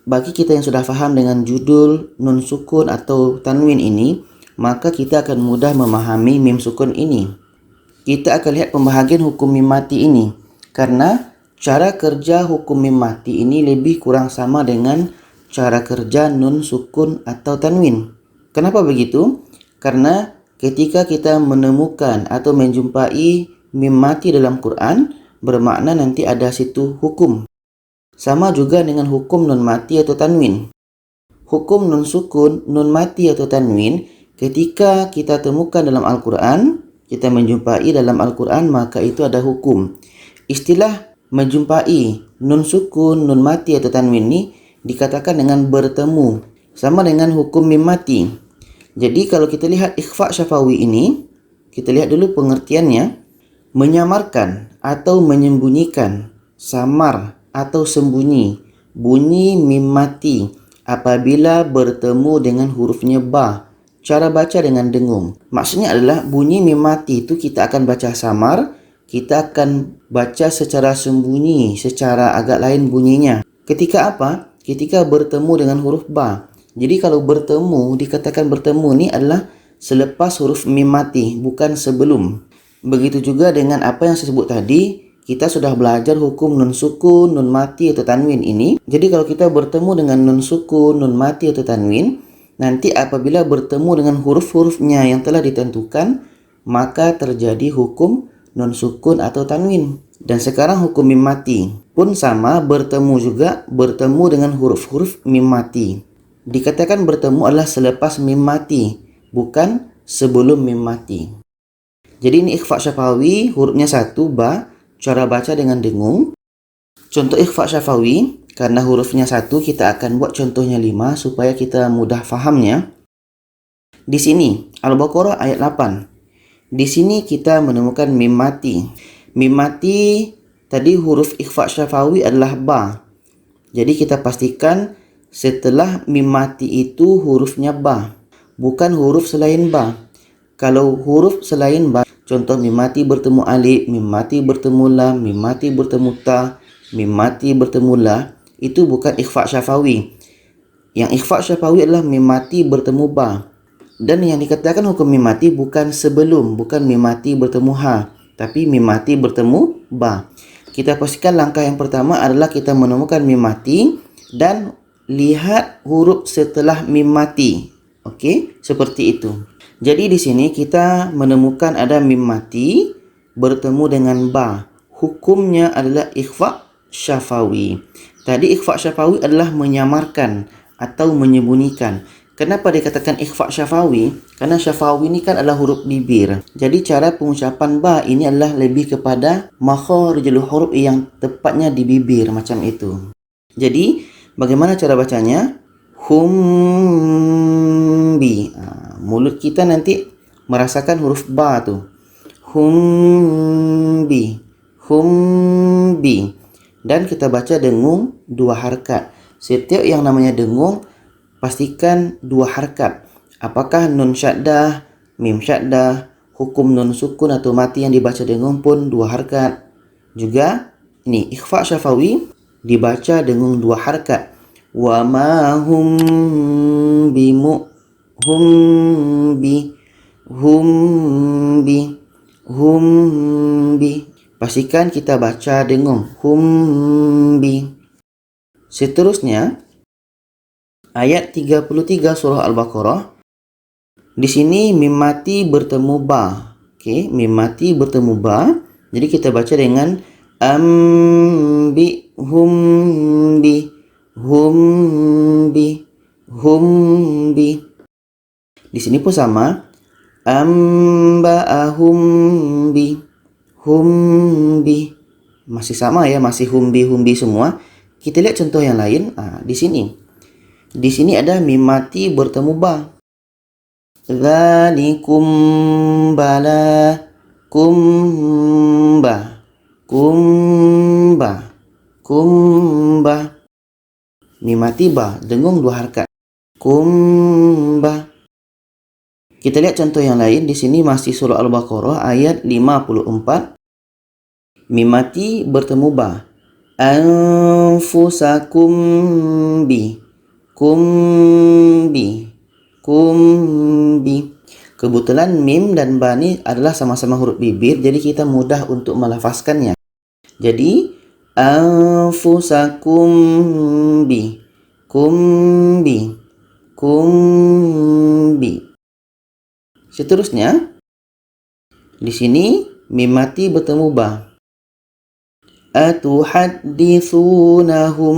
Bagi kita yang sudah faham dengan judul nun sukun atau tanwin ini, maka kita akan mudah memahami mim sukun ini. Kita akan lihat pembahagian hukum mim mati ini, karena cara kerja hukum mim mati ini lebih kurang sama dengan cara kerja nun sukun atau tanwin. Kenapa begitu? Karena ketika kita menemukan atau menjumpai mim mati dalam Quran, bermakna nanti ada situ hukum. Sama juga dengan hukum nun mati atau tanwin. Hukum nun sukun, nun mati atau tanwin, ketika kita temukan dalam Al-Quran, kita menjumpai dalam Al-Quran, maka itu ada hukum. Istilah menjumpai nun sukun, nun mati atau tanwin ini dikatakan dengan bertemu. Sama dengan hukum mim mati. Jadi kalau kita lihat ikhfa syafawi ini, kita lihat dulu pengertiannya. Menyamarkan atau menyembunyikan, samar atau sembunyi, bunyi mim mati apabila bertemu dengan hurufnya ba. Cara baca dengan dengung. Maksudnya adalah bunyi mim mati itu kita akan baca samar, kita akan baca secara sembunyi, secara agak lain bunyinya. Ketika apa? Ketika bertemu dengan huruf ba. Jadi kalau bertemu, dikatakan bertemu ini adalah selepas huruf mim mati, bukan sebelum. Begitu juga dengan apa yang saya sebut tadi, kita sudah belajar hukum nun sukun, nun mati atau tanwin ini. Jadi kalau kita bertemu dengan nun sukun, nun mati atau tanwin, nanti apabila bertemu dengan huruf-hurufnya yang telah ditentukan, maka terjadi hukum nun sukun atau tanwin. Dan sekarang hukum mim mati pun sama, bertemu dengan huruf-huruf mim mati. Dikatakan bertemu adalah selepas mim mati, bukan sebelum mim mati. Jadi ini ikhfa syafawi, hurufnya 1, ba, cara baca dengan dengung. Contoh ikhfa syafawi, karena hurufnya 1, kita akan buat contohnya 5 supaya kita mudah fahamnya. Di sini, Al-Baqarah ayat 8. Di sini kita menemukan mim mati. Mim mati, tadi huruf ikhfa syafawi adalah ba. Jadi kita pastikan setelah mim mati itu hurufnya ba, bukan huruf selain ba. Kalau huruf selain ba, contoh mim mati bertemu alif, mim mati bertemu lam, mim mati bertemu ta, mim mati bertemu la, itu bukan ikhfa syafawi. Yang ikhfa syafawi adalah mim mati bertemu ba. Dan yang dikatakan hukum mim mati bukan sebelum, bukan mim mati bertemu ha, tapi mim mati bertemu ba. Kita pastikan langkah yang pertama adalah kita menemukan mim mati dan lihat huruf setelah mim mati. Okey, seperti itu. Jadi di sini kita menemukan ada mim mati bertemu dengan ba. Hukumnya adalah ikhfa syafawi. Tadi ikhfa syafawi adalah menyamarkan atau menyembunyikan. Kenapa dikatakan ikhfa syafawi? Karena syafawi ini kan adalah huruf bibir. Jadi cara pengucapan ba ini adalah lebih kepada makharijul huruf yang tepatnya di bibir macam itu. Jadi bagaimana cara bacanya? Humbi. Mulut kita nanti merasakan huruf ba tu. Humbi. Humbi. Dan kita baca dengung 2 harakat. Setiap yang namanya dengung, pastikan 2 harakat. Apakah nun syaddah, mim syaddah, hukum nun sukun atau mati yang dibaca dengung pun 2 harakat. Juga ini ikhfa syafawi dibaca dengung 2 harakat. Wa ma hum bimu humbi humbi. Pastikan kita baca dengung humbi. Seterusnya ayat 33 surah Al-Baqarah. Di sini mim mati bertemu ba. Okey, mim mati bertemu ba. Jadi kita baca dengan ambi humbi. Humbi. Di sini pun sama. Humbi. Masih sama ya, masih humbi semua. Kita lihat contoh yang lain. Di sini. Di sini ada mim mati bertemu ba. Dzalikum bala kumba. Mim mati ba, dengung 2 harakat. Kumba. Kita lihat contoh yang lain. Di sini masih surah Al-Baqarah ayat 54. Mim mati bertemu ba. Anfusakum bi. Kumbi. Kebetulan mim dan ba ni adalah sama-sama huruf bibir, jadi kita mudah untuk melafazkannya. Jadi anfusakum bi. Kumbi. Seterusnya, di sini mim mati bertemu ba. Atuhaddithunahum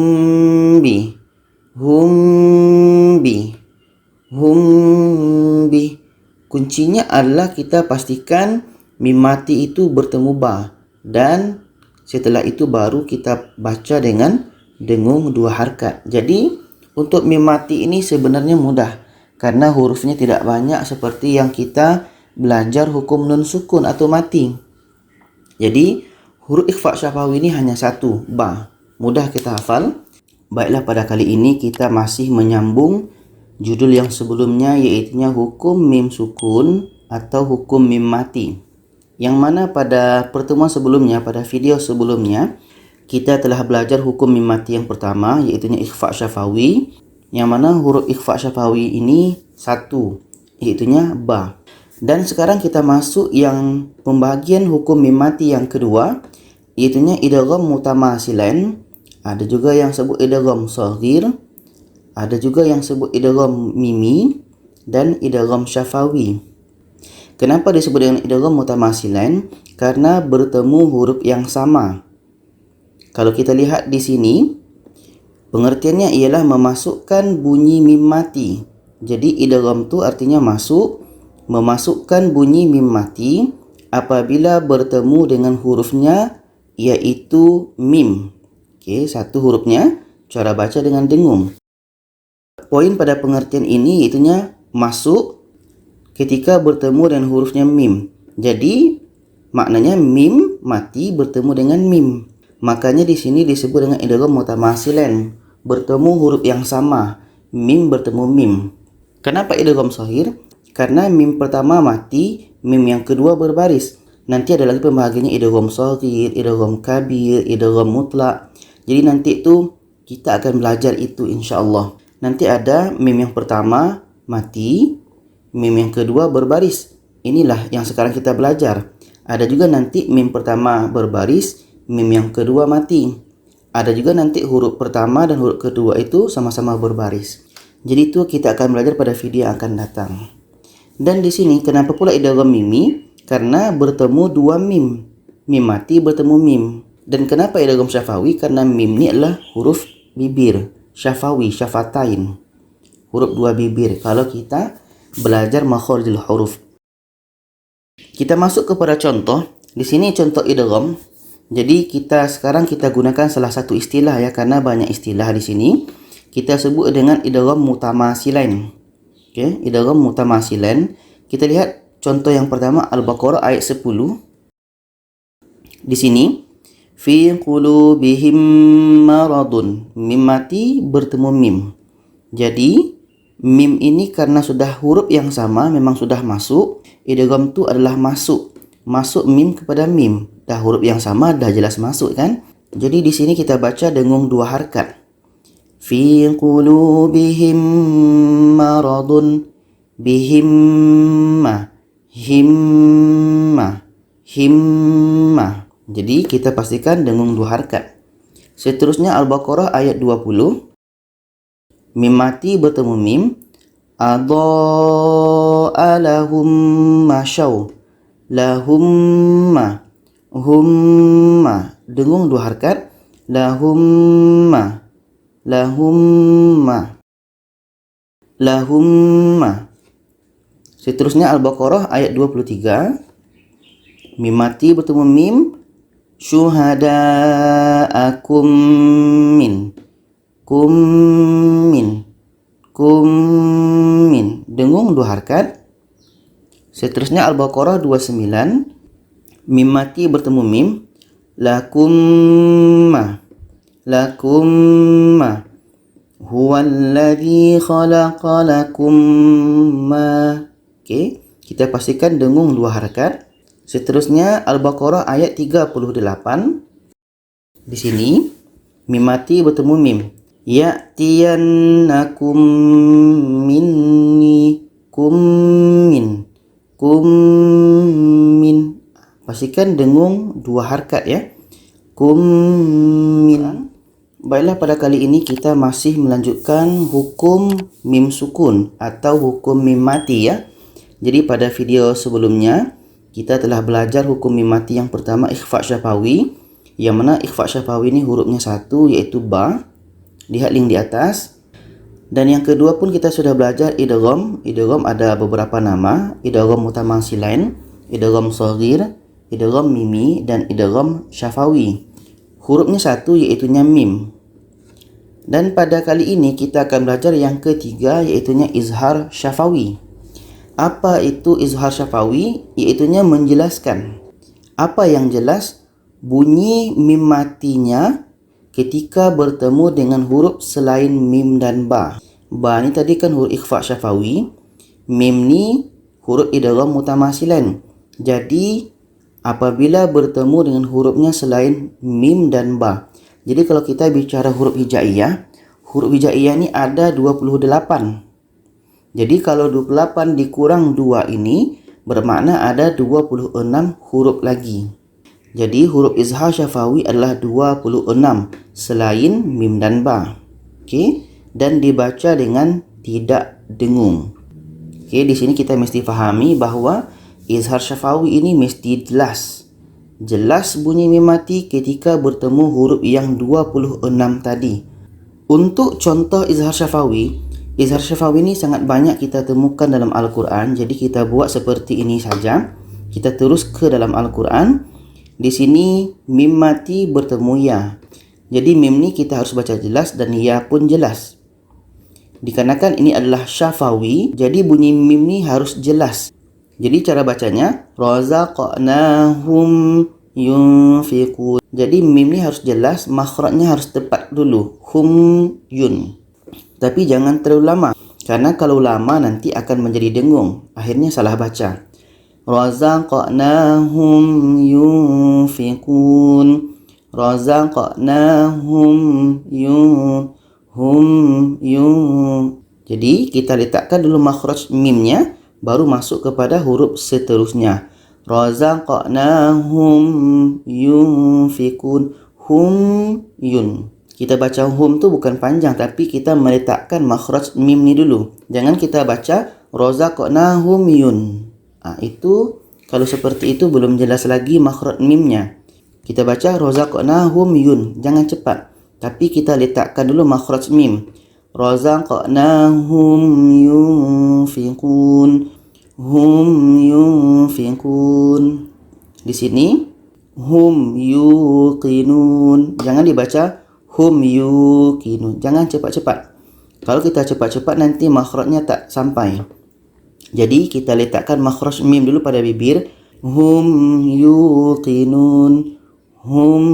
bi. Hum bi. Kuncinya adalah kita pastikan mim mati itu bertemu ba, dan setelah itu baru kita baca dengan dengung 2 harakat. Jadi untuk mim mati ini sebenarnya mudah karena hurufnya tidak banyak seperti yang kita belajar hukum nun sukun atau mati. Jadi huruf ikhfa syafawi ini hanya satu, ba. Mudah kita hafal. Baiklah, pada kali ini kita masih menyambung judul yang sebelumnya, yaitu hukum mim sukun atau hukum mim mati. Yang mana pada pertemuan sebelumnya, pada video sebelumnya, kita telah belajar hukum mim mati yang pertama, yaitu ikhfa syafawi. Yang mana huruf ikhfa syafawi ini satu, yaitu ba. Dan sekarang kita masuk yang pembahagian hukum mim mati yang kedua, yaitu idgham mutamasilan. Ada juga yang sebut idgham shaghir, ada juga yang sebut idgham mimi, dan idgham syafawi. Kenapa disebut dengan idgham mutamasilan? Karena bertemu huruf yang sama. Kalau kita lihat di sini, pengertiannya ialah memasukkan bunyi mim mati. Jadi idgham itu artinya memasukkan bunyi mim mati apabila bertemu dengan hurufnya, yaitu mim. Okey, satu hurufnya cara baca dengan dengung. Poin pada pengertian ini iaitu masuk ketika bertemu dengan hurufnya mim. Jadi maknanya mim mati bertemu dengan mim. Makanya di sini disebut dengan idgham mutamasilan, bertemu huruf yang sama, mim bertemu mim. Kenapa idgham shaghir? Karena mim pertama mati, mim yang kedua berbaris. Nanti ada lagi pembahagiannya idgham shaghir, idgham kabir, idgham mutlak. Jadi nanti itu kita akan belajar itu insya-Allah. Nanti ada mim yang pertama mati, mim yang kedua berbaris. Inilah yang sekarang kita belajar. Ada juga nanti mim pertama berbaris, mim yang kedua mati. Ada juga nanti huruf pertama dan huruf kedua itu sama-sama berbaris. Jadi itu kita akan belajar pada video yang akan datang. Dan di sini kenapa pula idgham mimi? Karena bertemu dua mim. Mim mati bertemu mim. Dan kenapa idgham syafawi? Karena mim ini adalah huruf bibir. Syafawi, syafatain. Huruf dua bibir. Kalau kita belajar makharijul huruf. Kita masuk kepada contoh. Di sini contoh idgham. Jadi sekarang kita gunakan salah satu istilah ya, karena banyak istilah di sini. Kita sebut dengan idgham mutamasilan. Okey, idgham mutamasilan. Kita lihat contoh yang pertama Al-Baqarah ayat 10. Di sini fi qulubihim maradun, mim mati bertemu mim. Jadi mim ini karena sudah huruf yang sama, memang sudah masuk. Idgham itu adalah masuk mim kepada mim. Dah huruf yang sama, dah jelas masuk kan? Jadi di sini kita baca dengung 2 harakat. Fi qulubihim maradun, bihimma, himma. Jadi kita pastikan dengung 2 harakat. Seterusnya Al-Baqarah ayat 20. Mim mati bertemu mim. Adha'a lahum masyaw. Lahumma, humma. Dengung 2 harakat. Lahumma. Seterusnya Al-Baqarah ayat 23. Mim mati bertemu mim. Syuhada'akum min. Kum min. Dengung 2 harakat. Seterusnya Al-Baqarah 29. Mim mati bertemu mim. Lakumma. Huwallazi khalaqa lakumma. Okey, kita pastikan dengung 2 harakat. Seterusnya Al-Baqarah ayat 38. Di sini mim mati bertemu mim. Ya'tiyannakum minni kum min. Pastikan dengung 2 harakat ya. Kum min. Baiklah, pada kali ini kita masih melanjutkan hukum mim sukun atau hukum mim mati ya. Jadi pada video sebelumnya kita telah belajar hukum mim mati yang pertama, ikhfa syafawi, yang mana ikhfa syafawi ini hurufnya satu, iaitu ba. Lihat link di atas. Dan yang kedua pun kita sudah belajar idgham. Idgham ada beberapa nama, idgham mutamasilain, idgham shaghir, idgham mimi, dan idgham syafawi. Hurufnya satu, iaitu mim. Dan pada kali ini kita akan belajar yang ketiga, iaitu izhar syafawi. Apa itu izhar syafawi? Iaitu menjelaskan. Apa yang jelas? Bunyi mim matinya ketika bertemu dengan huruf selain mim dan ba. Ba ni tadi kan huruf ikhfa syafawi, mim ni huruf idgham mutamasilan. Jadi apabila bertemu dengan hurufnya selain mim dan ba. Jadi kalau kita bicara huruf hijaiyah ni ada 28. Jadi kalau 28 dikurang 2 ini bermakna ada 26 huruf lagi. Jadi huruf izhar syafawi adalah 26 selain mim dan ba. Okey, dan dibaca dengan tidak dengung. Okey, di sini kita mesti fahami bahawa izhar syafawi ini mesti jelas. Jelas bunyi mim mati ketika bertemu huruf yang 26 tadi. Untuk contoh izhar syafawi ini sangat banyak kita temukan dalam Al-Quran. Jadi kita buat seperti ini saja. Kita terus ke dalam Al-Quran. Di sini mim mati bertemu ya. Jadi mim ni kita harus baca jelas dan ya pun jelas. Dikarenakan ini adalah syafawi, jadi bunyi mim ni harus jelas. Jadi cara bacanya razaqnahum yunfiqun. Jadi mim ni harus jelas, makhrajnya harus tepat dulu. Hum yun. Tapi jangan terlalu lama, karena kalau lama nanti akan menjadi dengung. Akhirnya salah baca. Razaqnahum yunfiqun. Razaqnahum yun. Jadi kita letakkan dulu makhraj mimnya, baru masuk kepada huruf seterusnya. Razaqnahum yunfiqun. Hum yun. Kita baca hum tu bukan panjang, tapi kita meletakkan makhraj mim ni dulu. Jangan kita baca razaqnahum yun. Itu kalau seperti itu belum jelas lagi makhraj mimnya. Kita baca razaqnahum yun, jangan cepat, tapi kita letakkan dulu makhraj mim. Razaqnahum yunfiqun. Hum yunfiqun. Di sini hum yuqinun. Jangan dibaca hum yuqinun. Jangan cepat-cepat. Kalau kita cepat-cepat nanti makhrajnya tak sampai. Jadi kita letakkan makhraj mim dulu pada bibir. Hum yuqinun. Hum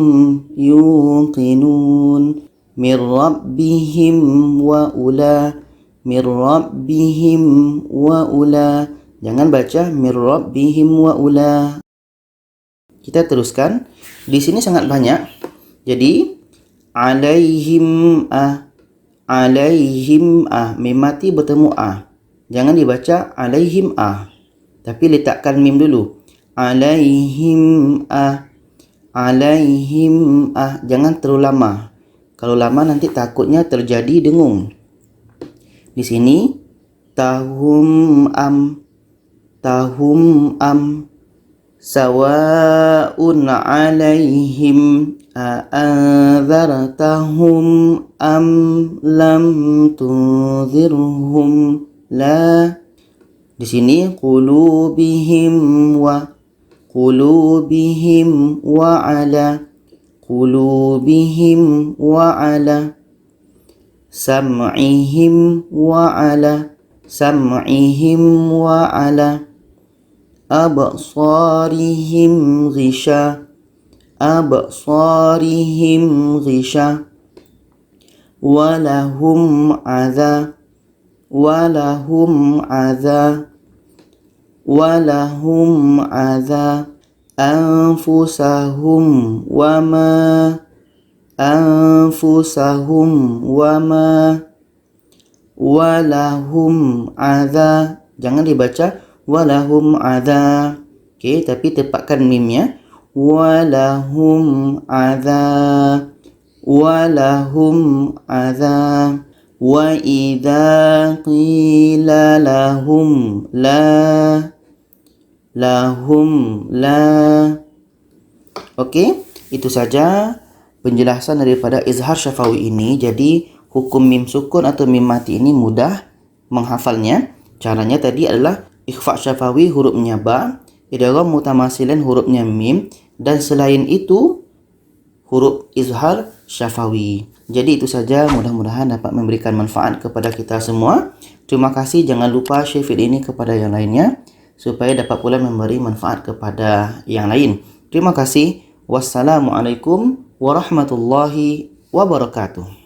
yuqinun. Mir rabbihim wa ula. Mir rabbihim wa ula. Jangan baca mir rabbihim wa ula. Kita teruskan. Di sini sangat banyak. Jadi alaihim mim mati bertemu Jangan dibaca alaihim tapi letakkan mim dulu. Alaihim jangan terlalu lama. Kalau lama nanti takutnya terjadi dengung. Di sini tahum sawa'un alaihim a'anzartahum am lam tunzirhum la. Di sini qulubihim wa ala sam'ihim wa ala absarihim ghisha walahum adha anfusahum wama walahum adha. Jangan dibaca walahum adha. Okey, tapi tepatkan mimnya. Walahum adha. Wa idza qila lahum la. Okey, itu saja penjelasan daripada izhar syafawi ini. Jadi hukum mim sukun atau mim mati ini mudah menghafalnya. Caranya tadi adalah ikhfa syafawi hurufnya ba, idgham mutamatsilan hurufnya mim, dan selain itu huruf izhar syafawi. Jadi itu saja, mudah-mudahan dapat memberikan manfaat kepada kita semua. Terima kasih, jangan lupa share video ini kepada yang lainnya supaya dapat pula memberi manfaat kepada yang lain. Terima kasih. Wassalamualaikum warahmatullahi wabarakatuh.